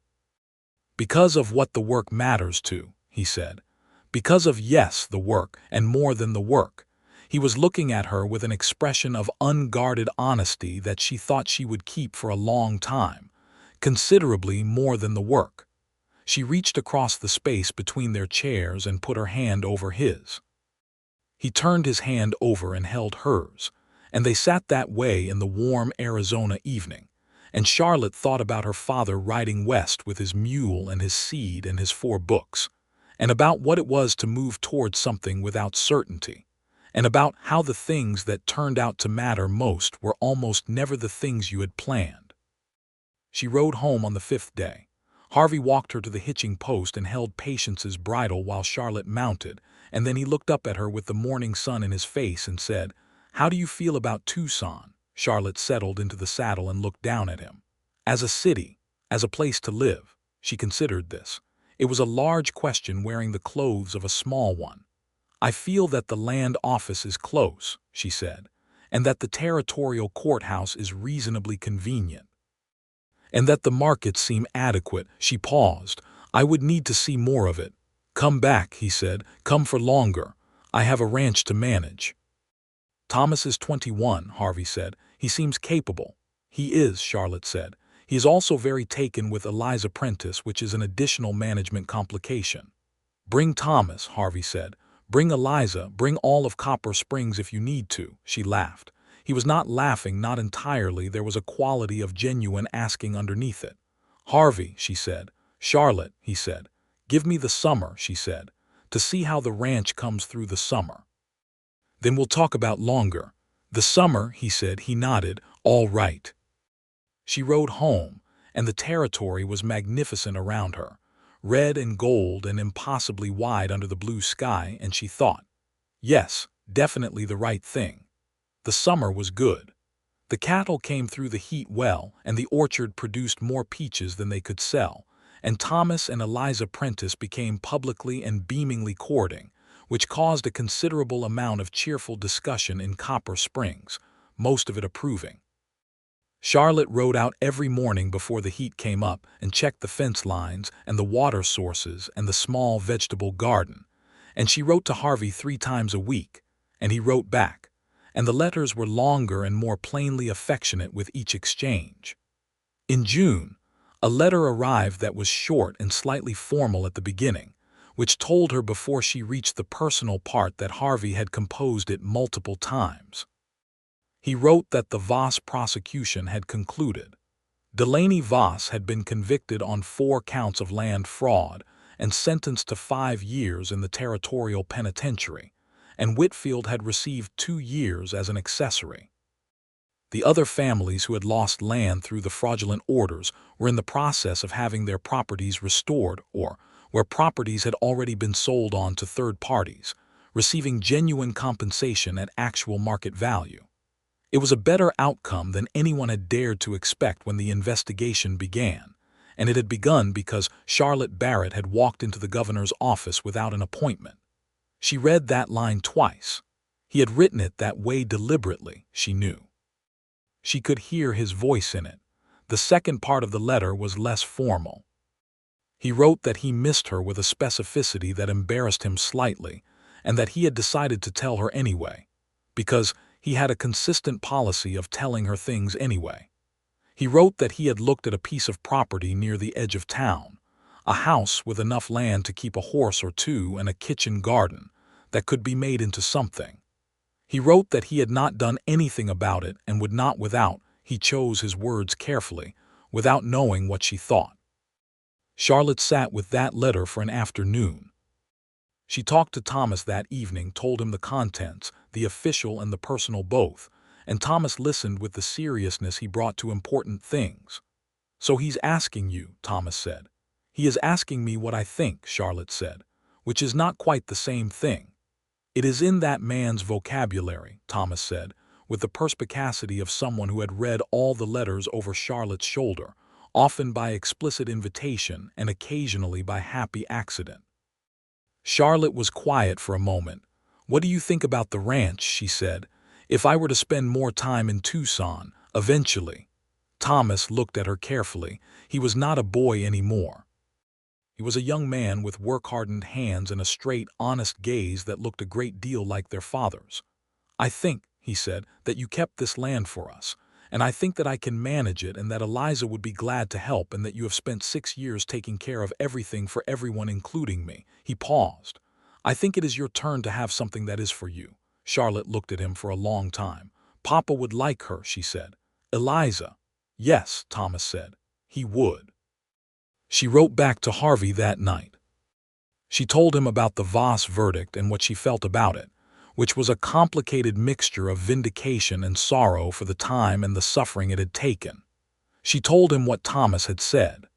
"Because of what the work matters to," he said. "Because of, yes, the work, and more than the work." He was looking at her with an expression of unguarded honesty that she thought she would keep for a long time, considerably more than the work. She reached across the space between their chairs and put her hand over his. He turned his hand over and held hers, and they sat that way in the warm Arizona evening, and Charlotte thought about her father riding west with his mule and his seed and his 4 books, and about what it was to move towards something without certainty, and about how the things that turned out to matter most were almost never the things you had planned. She rode home on the 5th day. Harvey walked her to the hitching post and held Patience's bridle while Charlotte mounted, and then he looked up at her with the morning sun in his face and said, "How do you feel about Tucson?" Charlotte settled into the saddle and looked down at him. As a city, as a place to live, she considered this. It was a large question wearing the clothes of a small one. "I feel that the land office is close," she said, "and that the territorial courthouse is reasonably convenient, and that the markets seem adequate." She paused. "I would need to see more of it." "Come back," he said. "Come for longer. I have a ranch to manage." "Thomas is 21, Harvey said. "He seems capable." "He is," Charlotte said. "He is also very taken with Eliza Prentice, which is an additional management complication." "Bring Thomas," Harvey said. "Bring Eliza, bring all of Copper Springs if you need to." She laughed. He was not laughing, not entirely. There was a quality of genuine asking underneath it. "Harvey," she said. "Charlotte," he said. "Give me the summer," she said, "to see how the ranch comes through the summer. Then we'll talk about longer." "The summer," he said. He nodded. "All right." She rode home, and the territory was magnificent around her, red and gold and impossibly wide under the blue sky, and she thought, yes, definitely the right thing. The summer was good. The cattle came through the heat well, and the orchard produced more peaches than they could sell, and Thomas and Eliza Prentice became publicly and beamingly courting, which caused a considerable amount of cheerful discussion in Copper Springs, most of it approving. Charlotte rode out every morning before the heat came up and checked the fence lines and the water sources and the small vegetable garden. And she wrote to Harvey 3 times a week, and he wrote back, and the letters were longer and more plainly affectionate with each exchange. In June, a letter arrived that was short and slightly formal at the beginning, which told her before she reached the personal part that Harvey had composed it multiple times. He wrote that the Voss prosecution had concluded. Delaney Voss had been convicted on 4 counts of land fraud and sentenced to 5 years in the territorial penitentiary, and Whitfield had received 2 years as an accessory. The other families who had lost land through the fraudulent orders were in the process of having their properties restored or, where properties had already been sold on to third parties, receiving genuine compensation at actual market value. It was a better outcome than anyone had dared to expect when the investigation began, and it had begun because Charlotte Barrett had walked into the governor's office without an appointment. She read that line twice. He had written it that way deliberately, she knew. She could hear his voice in it. The second part of the letter was less formal. He wrote that he missed her with a specificity that embarrassed him slightly, and that he had decided to tell her anyway, because he had a consistent policy of telling her things anyway. He wrote that he had looked at a piece of property near the edge of town, a house with enough land to keep a horse or 2 and a kitchen garden that could be made into something. He wrote that he had not done anything about it and would not without, he chose his words carefully, without knowing what she thought. Charlotte sat with that letter for an afternoon. She talked to Thomas that evening, told him the contents, the official and the personal both, and Thomas listened with the seriousness he brought to important things. "So he's asking you," Thomas said. "He is asking me what I think," Charlotte said, "which is not quite the same thing." "It is in that man's vocabulary," Thomas said, with the perspicacity of someone who had read all the letters over Charlotte's shoulder, often by explicit invitation and occasionally by happy accident. Charlotte was quiet for a moment. "What do you think about the ranch?" she said. "If I were to spend more time in Tucson, eventually." Thomas looked at her carefully. He was not a boy anymore. He was a young man with work-hardened hands and a straight, honest gaze that looked a great deal like their father's. "I think," he said, "that you kept this land for us, and I think that I can manage it and that Eliza would be glad to help and that you have spent 6 years taking care of everything for everyone including me." He paused. "I think it is your turn to have something that is for you." Charlotte looked at him for a long time. "Papa would like her," she said. "Eliza?" "Yes," Thomas said. "He would." She wrote back to Harvey that night. She told him about the Voss verdict and what she felt about it, which was a complicated mixture of vindication and sorrow for the time and the suffering it had taken. She told him what Thomas had said.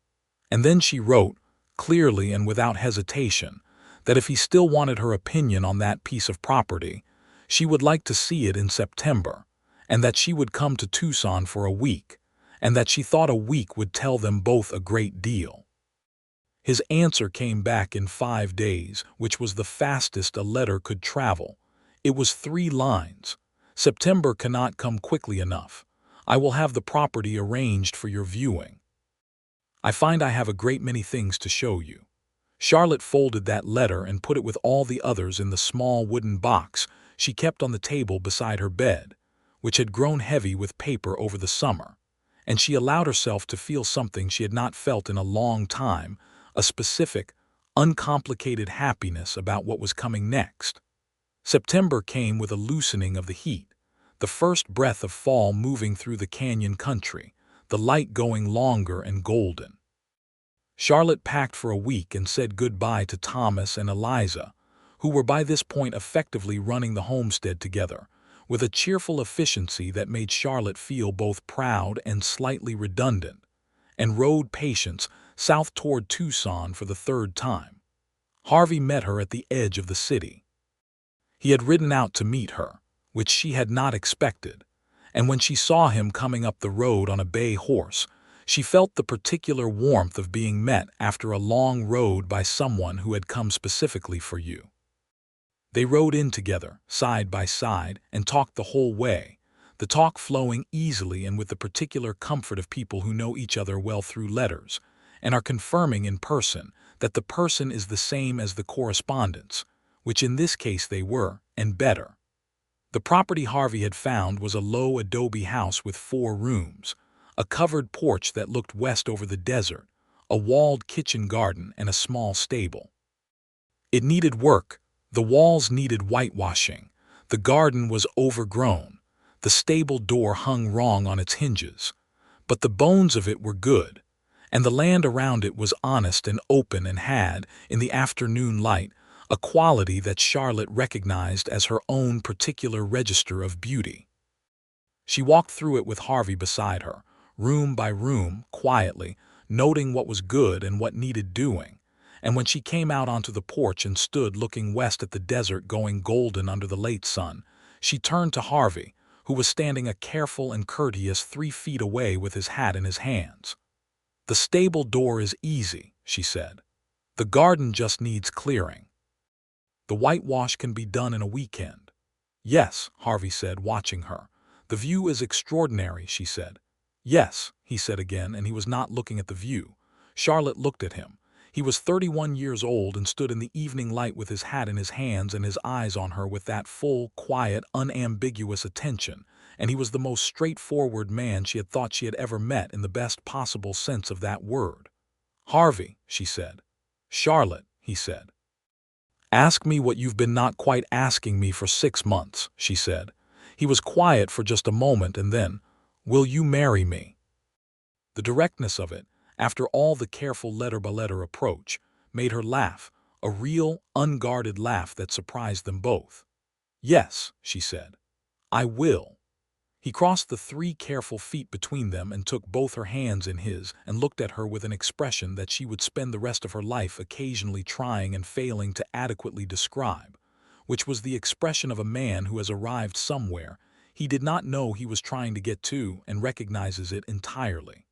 And then she wrote, clearly and without hesitation, that if he still wanted her opinion on that piece of property, she would like to see it in September, and that she would come to Tucson for a week, and that she thought a week would tell them both a great deal. His answer came back in 5 days, which was the fastest a letter could travel. It was 3 lines. "September cannot come quickly enough. I will have the property arranged for your viewing. I find I have a great many things to show you." Charlotte folded that letter and put it with all the others in the small wooden box she kept on the table beside her bed, which had grown heavy with paper over the summer, and she allowed herself to feel something she had not felt in a long time, a specific, uncomplicated happiness about what was coming next. September came with a loosening of the heat, the first breath of fall moving through the canyon country, the light going longer and golden. Charlotte packed for a week and said goodbye to Thomas and Eliza, who were by this point effectively running the homestead together, with a cheerful efficiency that made Charlotte feel both proud and slightly redundant, and rode Patience south toward Tucson for the 3rd time. Harvey met her at the edge of the city. He had ridden out to meet her, which she had not expected, and when she saw him coming up the road on a bay horse, she felt the particular warmth of being met after a long road by someone who had come specifically for you. They rode in together, side by side, and talked the whole way, the talk flowing easily and with the particular comfort of people who know each other well through letters, and are confirming in person that the person is the same as the correspondence, which in this case they were, and better. The property Harvey had found was a low adobe house with 4 rooms, a covered porch that looked west over the desert, a walled kitchen garden, and a small stable. It needed work. The walls needed whitewashing. The garden was overgrown. The stable door hung wrong on its hinges. But the bones of it were good, and the land around it was honest and open and had, in the afternoon light, a quality that Charlotte recognized as her own particular register of beauty. She walked through it with Harvey beside her, room by room, quietly, noting what was good and what needed doing, and when she came out onto the porch and stood looking west at the desert going golden under the late sun, she turned to Harvey, who was standing a careful and courteous 3 feet away with his hat in his hands. "The stable door is easy," she said. "The garden just needs clearing. The whitewash can be done in a weekend." "Yes," Harvey said, watching her. "The view is extraordinary," she said. "Yes," he said again, and he was not looking at the view. Charlotte looked at him. He was 31 years old and stood in the evening light with his hat in his hands and his eyes on her with that full, quiet, unambiguous attention, and he was the most straightforward man she had thought she had ever met in the best possible sense of that word. "Harvey," she said. "Charlotte," he said. "Ask me what you've been not quite asking me for 6 months," she said. He was quiet for just a moment and then, "Will you marry me?" The directness of it, after all the careful letter-by-letter approach, made her laugh, a real, unguarded laugh that surprised them both. "Yes," she said. "I will." He crossed the 3 careful feet between them and took both her hands in his and looked at her with an expression that she would spend the rest of her life occasionally trying and failing to adequately describe, which was the expression of a man who has arrived somewhere he did not know he was trying to get to and recognizes it entirely.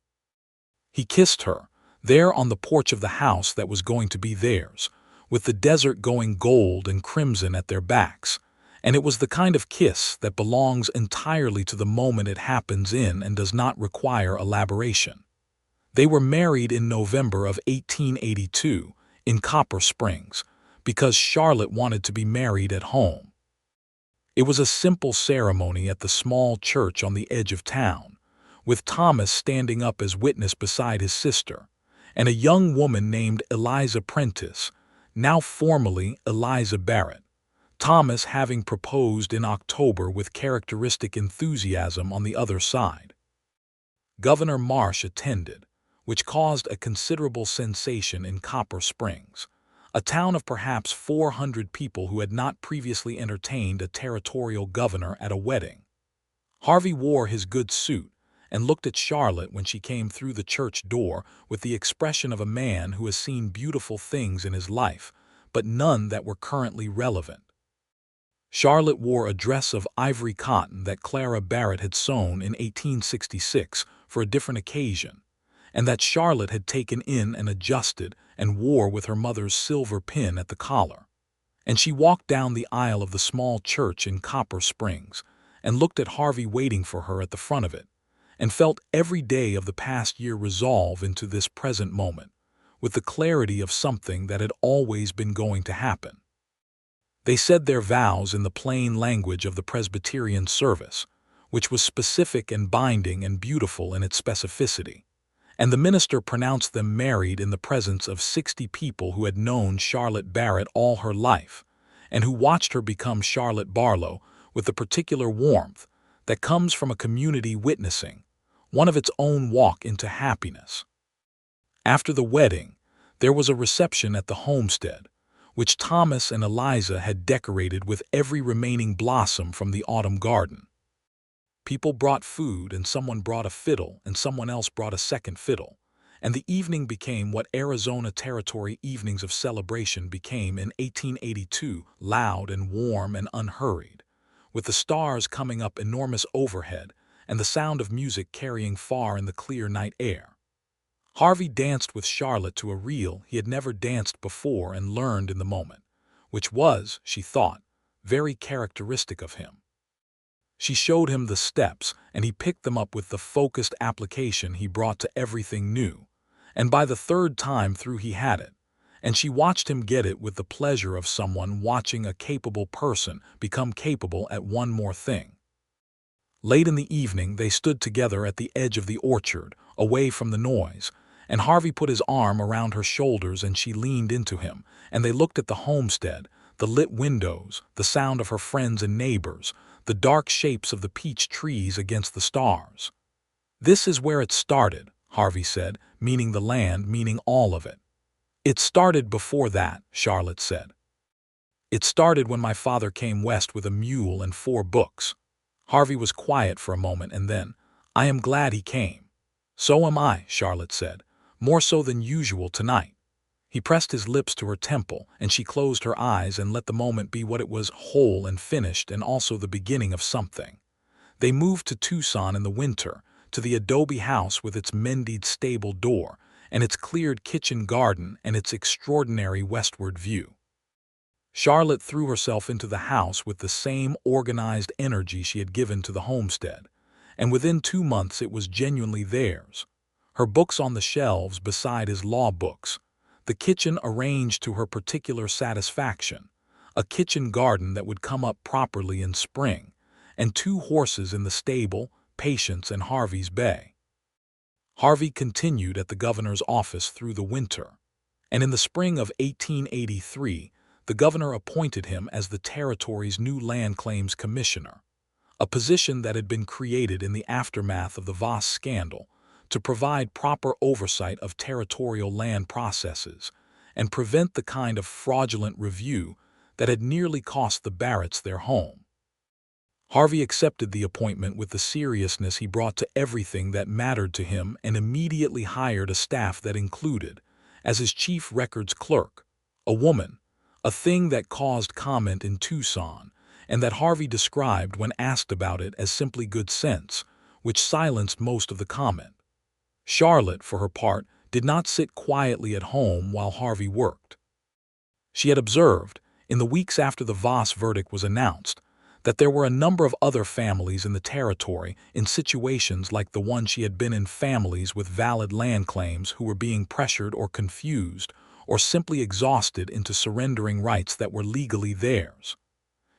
He kissed her, there on the porch of the house that was going to be theirs, with the desert going gold and crimson at their backs, and it was the kind of kiss that belongs entirely to the moment it happens in and does not require elaboration. They were married in November of 1882 in Copper Springs because Charlotte wanted to be married at home. It was a simple ceremony at the small church on the edge of town, with Thomas standing up as witness beside his sister, and a young woman named Eliza Prentice, now formally Eliza Barrett, Thomas having proposed in October with characteristic enthusiasm on the other side. Governor Marsh attended, which caused a considerable sensation in Copper Springs, a town of perhaps 400 people who had not previously entertained a territorial governor at a wedding. Harvey wore his good suit and looked at Charlotte when she came through the church door with the expression of a man who has seen beautiful things in his life, but none that were currently relevant. Charlotte wore a dress of ivory cotton that Clara Barrett had sewn in 1866 for a different occasion, and that Charlotte had taken in and adjusted and wore with her mother's silver pin at the collar. And she walked down the aisle of the small church in Copper Springs and looked at Harvey waiting for her at the front of it, and felt every day of the past year resolve into this present moment, with the clarity of something that had always been going to happen. They said their vows in the plain language of the Presbyterian service, which was specific and binding and beautiful in its specificity, and the minister pronounced them married in the presence of 60 people who had known Charlotte Barrett all her life, and who watched her become Charlotte Barlow with the particular warmth that comes from a community witnessing one of its own walk into happiness. After the wedding, there was a reception at the homestead, which Thomas and Eliza had decorated with every remaining blossom from the autumn garden. People brought food, and someone brought a fiddle, and someone else brought a second fiddle, and the evening became what Arizona Territory evenings of celebration became in 1882, loud and warm and unhurried, with the stars coming up enormous overhead and the sound of music carrying far in the clear night air. Harvey danced with Charlotte to a reel he had never danced before and learned in the moment, which was, she thought, very characteristic of him. She showed him the steps, and he picked them up with the focused application he brought to everything new. And by the third time through he had it, and she watched him get it with the pleasure of someone watching a capable person become capable at one more thing. Late in the evening, they stood together at the edge of the orchard, away from the noise, and Harvey put his arm around her shoulders and she leaned into him, and they looked at the homestead, the lit windows, the sound of her friends and neighbors, the dark shapes of the peach trees against the stars. "This is where it started," Harvey said, meaning the land, meaning all of it. "It started before that," Charlotte said. "It started when my father came west with a mule and 4 books. Harvey was quiet for a moment and then, "I am glad he came." "So am I," Charlotte said, "more so than usual tonight." He pressed his lips to her temple, and she closed her eyes and let the moment be what it was, whole and finished and also the beginning of something. They moved to Tucson in the winter, to the adobe house with its mended stable door, and its cleared kitchen garden and its extraordinary westward view. Charlotte threw herself into the house with the same organized energy she had given to the homestead, and within 2 months it was genuinely theirs. Her books on the shelves beside his law books, the kitchen arranged to her particular satisfaction, a kitchen garden that would come up properly in spring, and 2 horses in the stable, Patience and Harvey's bay. Harvey continued at the governor's office through the winter, and in the spring of 1883, the governor appointed him as the territory's new land claims commissioner, a position that had been created in the aftermath of the Voss scandal to provide proper oversight of territorial land processes and prevent the kind of fraudulent review that had nearly cost the Barretts their home. Harvey accepted the appointment with the seriousness he brought to everything that mattered to him and immediately hired a staff that included, as his chief records clerk, a woman, a thing that caused comment in Tucson, and that Harvey described when asked about it as simply good sense, which silenced most of the comment. Charlotte, for her part, did not sit quietly at home while Harvey worked. She had observed, in the weeks after the Voss verdict was announced, that there were a number of other families in the territory in situations like the one she had been in, families with valid land claims who were being pressured or confused or simply exhausted into surrendering rights that were legally theirs.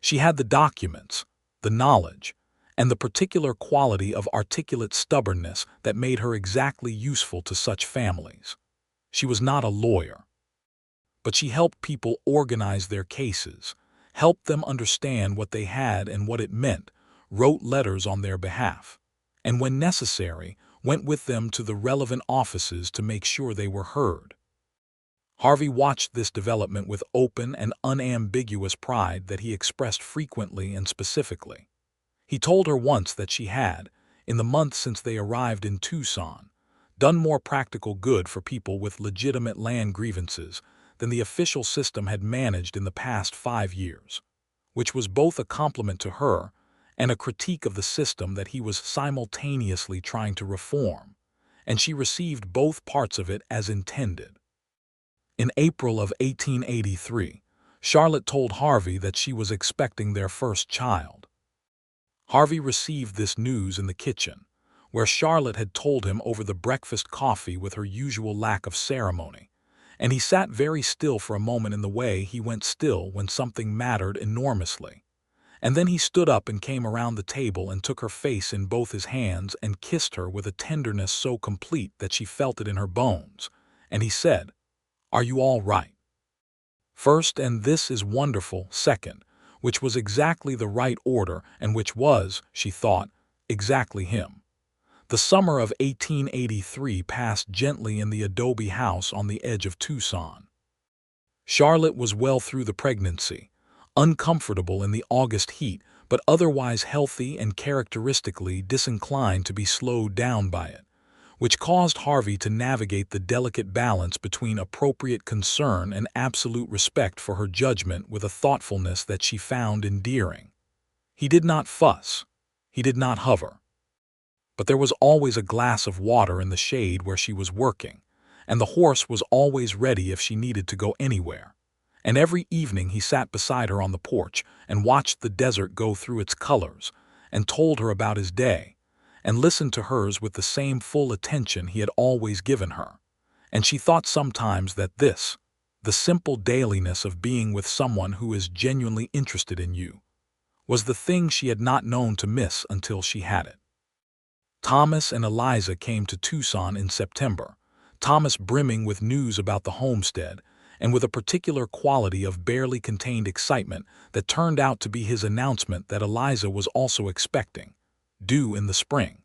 She had the documents, the knowledge, and the particular quality of articulate stubbornness that made her exactly useful to such families. She was not a lawyer, but she helped people organize their cases, helped them understand what they had and what it meant, wrote letters on their behalf, and when necessary, went with them to the relevant offices to make sure they were heard. Harvey watched this development with open and unambiguous pride that he expressed frequently and specifically. He told her once that she had, in the months since they arrived in Tucson, done more practical good for people with legitimate land grievances than the official system had managed in the past 5 years, which was both a compliment to her and a critique of the system that he was simultaneously trying to reform, and she received both parts of it as intended. In April of 1883, Charlotte told Harvey that she was expecting their first child. Harvey received this news in the kitchen, where Charlotte had told him over the breakfast coffee with her usual lack of ceremony, and he sat very still for a moment in the way he went still when something mattered enormously. And then he stood up and came around the table and took her face in both his hands and kissed her with a tenderness so complete that she felt it in her bones, and he said, "Are you all right?" First, and this is wonderful, second, which was exactly the right order and which was, she thought, exactly him. The summer of 1883 passed gently in the adobe house on the edge of Tucson. Charlotte was well through the pregnancy, uncomfortable in the August heat, but otherwise healthy and characteristically disinclined to be slowed down by it, which caused Harvey to navigate the delicate balance between appropriate concern and absolute respect for her judgment with a thoughtfulness that she found endearing. He did not fuss. He did not hover. But there was always a glass of water in the shade where she was working, and the horse was always ready if she needed to go anywhere. And every evening he sat beside her on the porch and watched the desert go through its colors, and told her about his day, and listened to hers with the same full attention he had always given her. And she thought sometimes that this, the simple dailiness of being with someone who is genuinely interested in you, was the thing she had not known to miss until she had it. Thomas and Eliza came to Tucson in September, Thomas brimming with news about the homestead, and with a particular quality of barely contained excitement that turned out to be his announcement that Eliza was also expecting, due in the spring.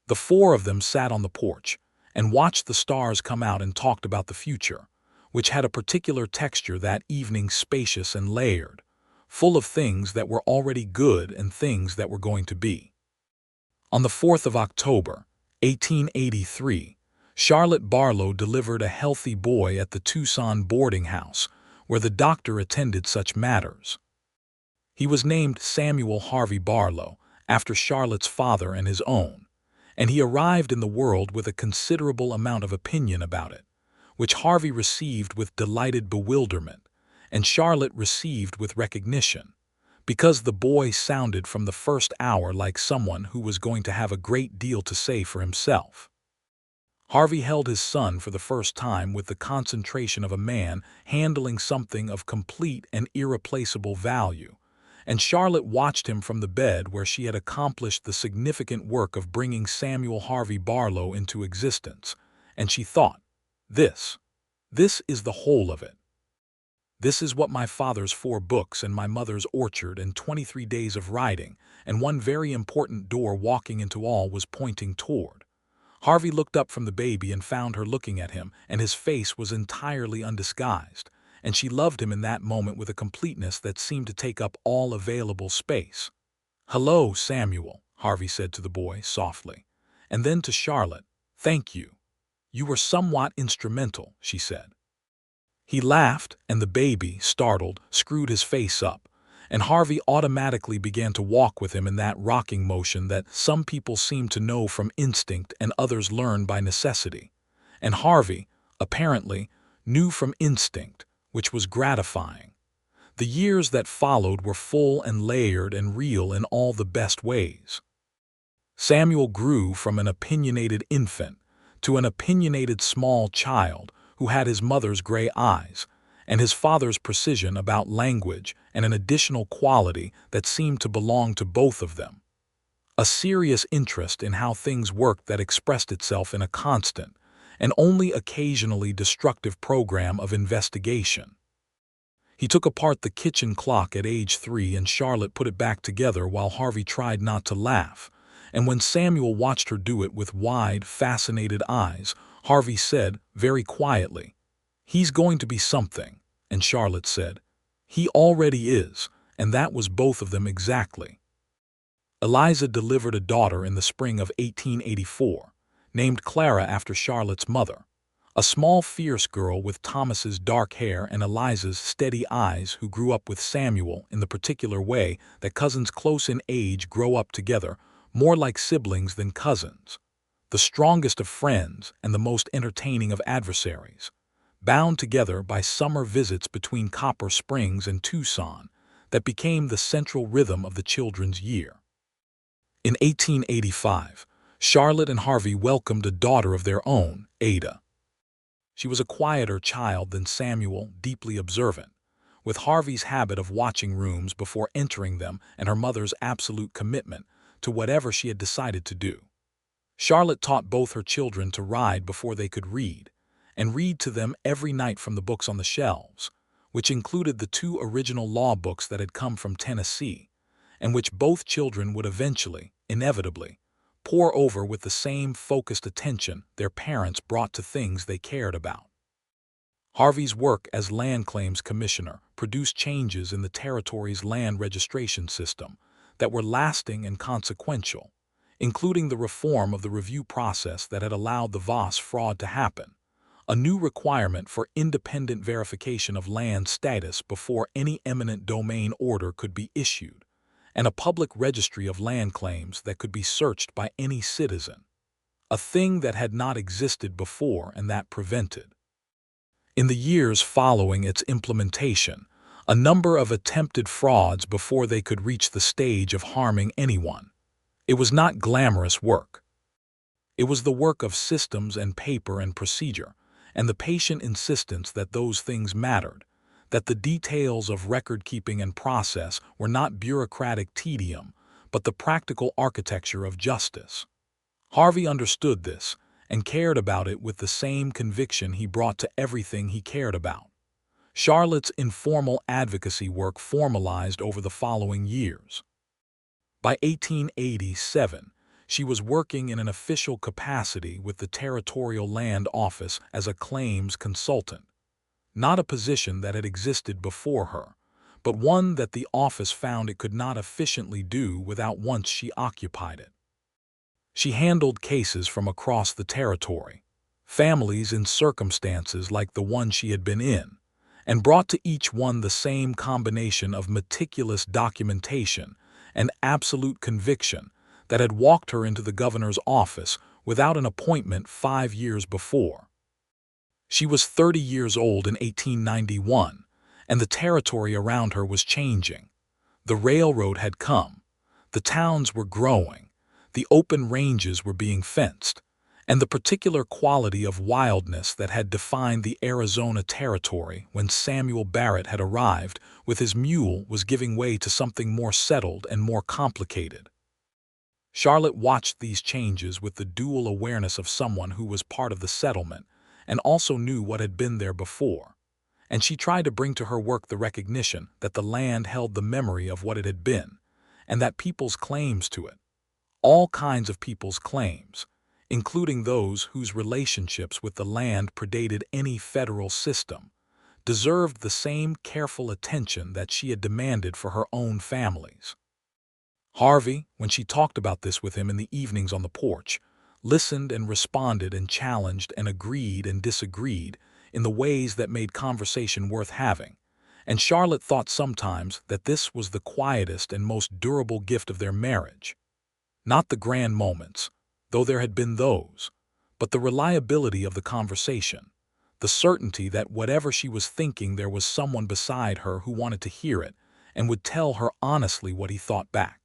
The four of them sat on the porch and watched the stars come out and talked about the future, which had a particular texture that evening, spacious and layered, full of things that were already good and things that were going to be. On the 4th of October, 1883, Charlotte Barlow delivered a healthy boy at the Tucson boarding house, where the doctor attended such matters. He was named Samuel Harvey Barlow, after Charlotte's father and his own, and he arrived in the world with a considerable amount of opinion about it, which Harvey received with delighted bewilderment, and Charlotte received with recognition, because the boy sounded from the first hour like someone who was going to have a great deal to say for himself. Harvey held his son for the first time with the concentration of a man handling something of complete and irreplaceable value, and Charlotte watched him from the bed where she had accomplished the significant work of bringing Samuel Harvey Barlow into existence, and she thought, this is the whole of it. This is what my father's 4 books and my mother's orchard and 23 days of riding and one very important door walking into all was pointing toward. Harvey looked up from the baby and found her looking at him, and his face was entirely undisguised, and she loved him in that moment with a completeness that seemed to take up all available space. "Hello, Samuel," Harvey said to the boy softly, and then to Charlotte, "Thank you. You were somewhat instrumental," she said. He laughed, and the baby, startled, screwed his face up, and Harvey automatically began to walk with him in that rocking motion that some people seem to know from instinct and others learn by necessity. And Harvey, apparently, knew from instinct, which was gratifying. The years that followed were full and layered and real in all the best ways. Samuel grew from an opinionated infant to an opinionated small child who had his mother's gray eyes and his father's precision about language and an additional quality that seemed to belong to both of them. A serious interest in how things worked that expressed itself in a constant and only occasionally destructive program of investigation. He took apart the kitchen clock at age 3 and Charlotte put it back together while Harvey tried not to laugh, and when Samuel watched her do it with wide, fascinated eyes, Harvey said, very quietly, "He's going to be something," and Charlotte said, "He already is," and that was both of them exactly. Eliza delivered a daughter in the spring of 1884, named Clara after Charlotte's mother, a small fierce girl with Thomas's dark hair and Eliza's steady eyes who grew up with Samuel in the particular way that cousins close in age grow up together, more like siblings than cousins, the strongest of friends and the most entertaining of adversaries, bound together by summer visits between Copper Springs and Tucson that became the central rhythm of the children's year. In 1885, Charlotte and Harvey welcomed a daughter of their own, Ada. She was a quieter child than Samuel, deeply observant, with Harvey's habit of watching rooms before entering them and her mother's absolute commitment to whatever she had decided to do. Charlotte taught both her children to ride before they could read, and read to them every night from the books on the shelves, which included the 2 original law books that had come from Tennessee, and which both children would eventually, inevitably, pore over with the same focused attention their parents brought to things they cared about. Harvey's work as Land Claims Commissioner produced changes in the territory's land registration system that were lasting and consequential, including the reform of the review process that had allowed the Voss fraud to happen, a new requirement for independent verification of land status before any eminent domain order could be issued, and a public registry of land claims that could be searched by any citizen, a thing that had not existed before and that prevented. In the years following its implementation, a number of attempted frauds before they could reach the stage of harming anyone. It was not glamorous work. It was the work of systems and paper and procedure, and the patient insistence that those things mattered, that the details of record-keeping and process were not bureaucratic tedium, but the practical architecture of justice. Harvey understood this and cared about it with the same conviction he brought to everything he cared about. Charlotte's informal advocacy work formalized over the following years. By 1887, she was working in an official capacity with the Territorial Land Office as a claims consultant, not a position that had existed before her, but one that the office found it could not efficiently do without once she occupied it. She handled cases from across the territory, families in circumstances like the one she had been in, and brought to each one the same combination of meticulous documentation and absolute conviction that had walked her into the governor's office without an appointment 5 years before. She was 30 years old in 1891, and the territory around her was changing. The railroad had come, the towns were growing, the open ranges were being fenced, and the particular quality of wildness that had defined the Arizona territory when Samuel Barrett had arrived with his mule was giving way to something more settled and more complicated. Charlotte watched these changes with the dual awareness of someone who was part of the settlement and also knew what had been there before, and she tried to bring to her work the recognition that the land held the memory of what it had been, and that people's claims to it, all kinds of people's claims, including those whose relationships with the land predated any federal system, deserved the same careful attention that she had demanded for her own families. Harvey, when she talked about this with him in the evenings on the porch, listened and responded and challenged and agreed and disagreed in the ways that made conversation worth having, and Charlotte thought sometimes that this was the quietest and most durable gift of their marriage. Not the grand moments, though there had been those, but the reliability of the conversation, the certainty that whatever she was thinking there was someone beside her who wanted to hear it and would tell her honestly what he thought back.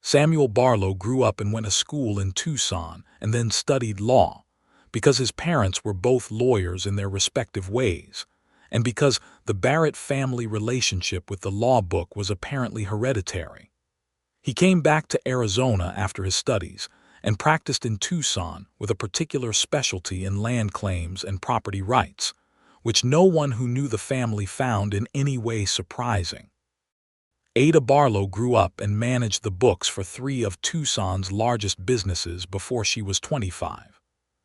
Samuel Barlow grew up and went to school in Tucson and then studied law, because his parents were both lawyers in their respective ways, and because the Barrett family relationship with the law book was apparently hereditary. He came back to Arizona after his studies and practiced in Tucson with a particular specialty in land claims and property rights, which no one who knew the family found in any way surprising. Ada Barlow grew up and managed the books for 3 of Tucson's largest businesses before she was 25,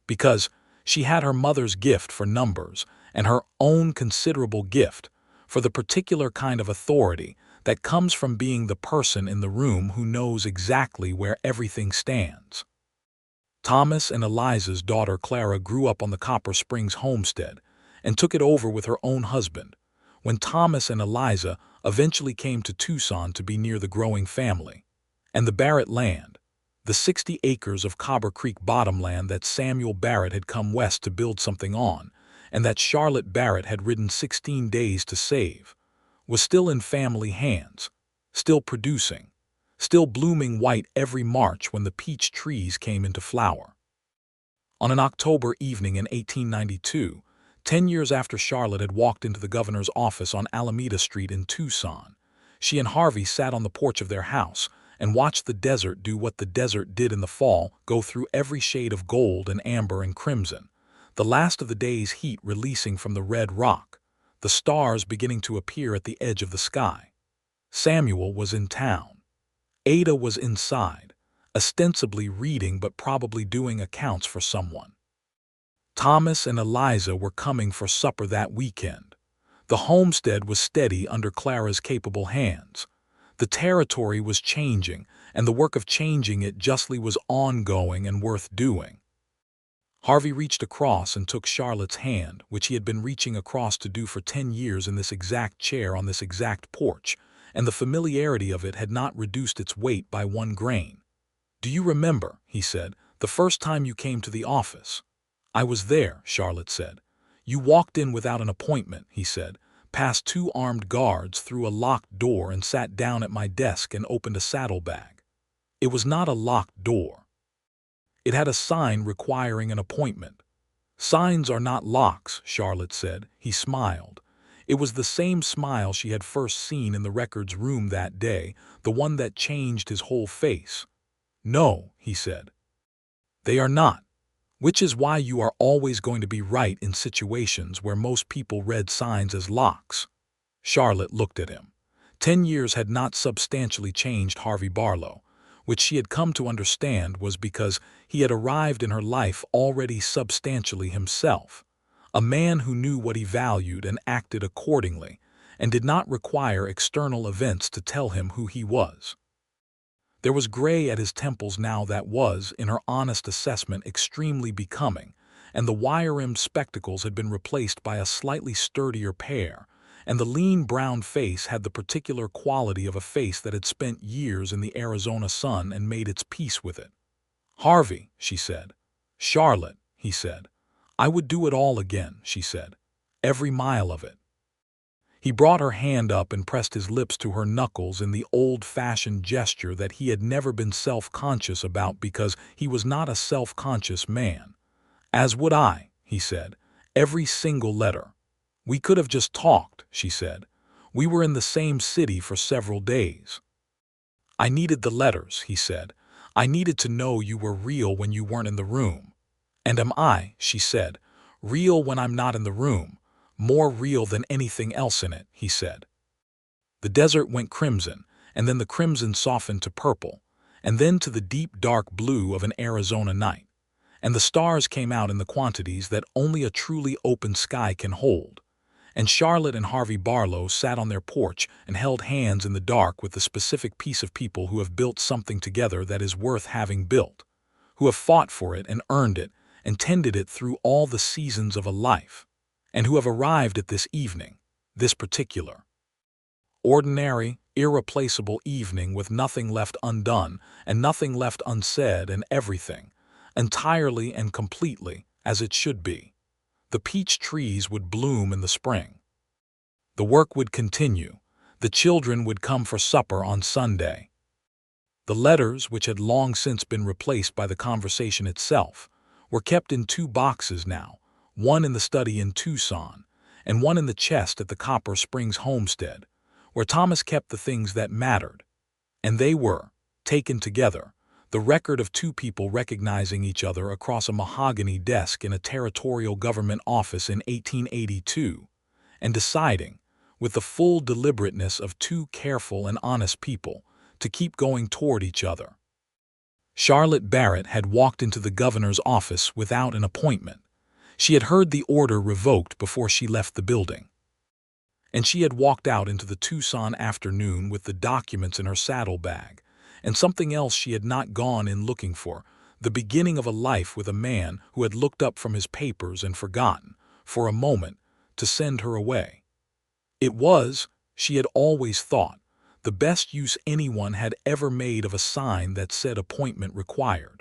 because she had her mother's gift for numbers and her own considerable gift for the particular kind of authority that comes from being the person in the room who knows exactly where everything stands. Thomas and Eliza's daughter Clara grew up on the Copper Springs homestead and took it over with her own husband, when Thomas and Eliza eventually came to Tucson to be near the growing family, and the Barrett land, the 60 acres of Cobre Creek bottomland that Samuel Barrett had come west to build something on, and that Charlotte Barrett had ridden 16 days to save, was still in family hands, still producing, still blooming white every March when the peach trees came into flower. On an October evening in 1892, 10 years after Charlotte had walked into the governor's office on Alameda Street in Tucson, she and Harvey sat on the porch of their house and watched the desert do what the desert did in the fall, go through every shade of gold and amber and crimson, the last of the day's heat releasing from the red rock, the stars beginning to appear at the edge of the sky. Samuel was in town. Ada was inside, ostensibly reading but probably doing accounts for someone. Thomas and Eliza were coming for supper that weekend. The homestead was steady under Clara's capable hands. The territory was changing, and the work of changing it justly was ongoing and worth doing. Harvey reached across and took Charlotte's hand, which he had been reaching across to do for 10 years in this exact chair on this exact porch, and the familiarity of it had not reduced its weight by 1 grain. "Do you remember," he said, "the first time you came to the office?" "I was there," Charlotte said. "You walked in without an appointment," he said, past 2 armed guards, through a locked door, and sat down at my desk and opened a saddlebag. It was not a locked door. It had a sign requiring an appointment. "Signs are not locks," Charlotte said. He smiled. It was the same smile she had first seen in the records room that day, the one that changed his whole face. "No," he said. "They are not. Which is why you are always going to be right in situations where most people read signs as locks." Charlotte looked at him. 10 years had not substantially changed Harvey Barlow, which she had come to understand was because he had arrived in her life already substantially himself, a man who knew what he valued and acted accordingly, and did not require external events to tell him who he was. There was gray at his temples now that was, in her honest assessment, extremely becoming, and the wire-rimmed spectacles had been replaced by a slightly sturdier pair, and the lean brown face had the particular quality of a face that had spent years in the Arizona sun and made its peace with it. "Harvey," she said. "Charlotte," he said. "I would do it all again," she said. "Every mile of it." He brought her hand up and pressed his lips to her knuckles in the old-fashioned gesture that he had never been self-conscious about because he was not a self-conscious man. "As would I," he said. "Every single letter." "We could have just talked," she said. "We were in the same city for several days." "I needed the letters," he said. "I needed to know you were real when you weren't in the room." "And am I," she said, "real when I'm not in the room? More real than anything else in it," he said. The desert went crimson, and then the crimson softened to purple, and then to the deep dark blue of an Arizona night, and the stars came out in the quantities that only a truly open sky can hold. And Charlotte and Harvey Barlow sat on their porch and held hands in the dark with the specific piece of people who have built something together that is worth having built, who have fought for it and earned it and tended it through all the seasons of a life, and who have arrived at this evening, this particular, ordinary, irreplaceable evening with nothing left undone and nothing left unsaid and everything, entirely and completely, as it should be. The peach trees would bloom in the spring. The work would continue. The children would come for supper on Sunday. The letters, which had long since been replaced by the conversation itself, were kept in 2 boxes now, one in the study in Tucson, and one in the chest at the Copper Springs homestead, where Thomas kept the things that mattered. And they were, taken together, the record of 2 people recognizing each other across a mahogany desk in a territorial government office in 1882, and deciding, with the full deliberateness of 2 careful and honest people, to keep going toward each other. Charlotte Barrett had walked into the governor's office without an appointment. She had heard the order revoked before she left the building. And she had walked out into the Tucson afternoon with the documents in her saddlebag, and something else she had not gone in looking for, the beginning of a life with a man who had looked up from his papers and forgotten, for a moment, to send her away. It was, she had always thought, the best use anyone had ever made of a sign that said appointment required.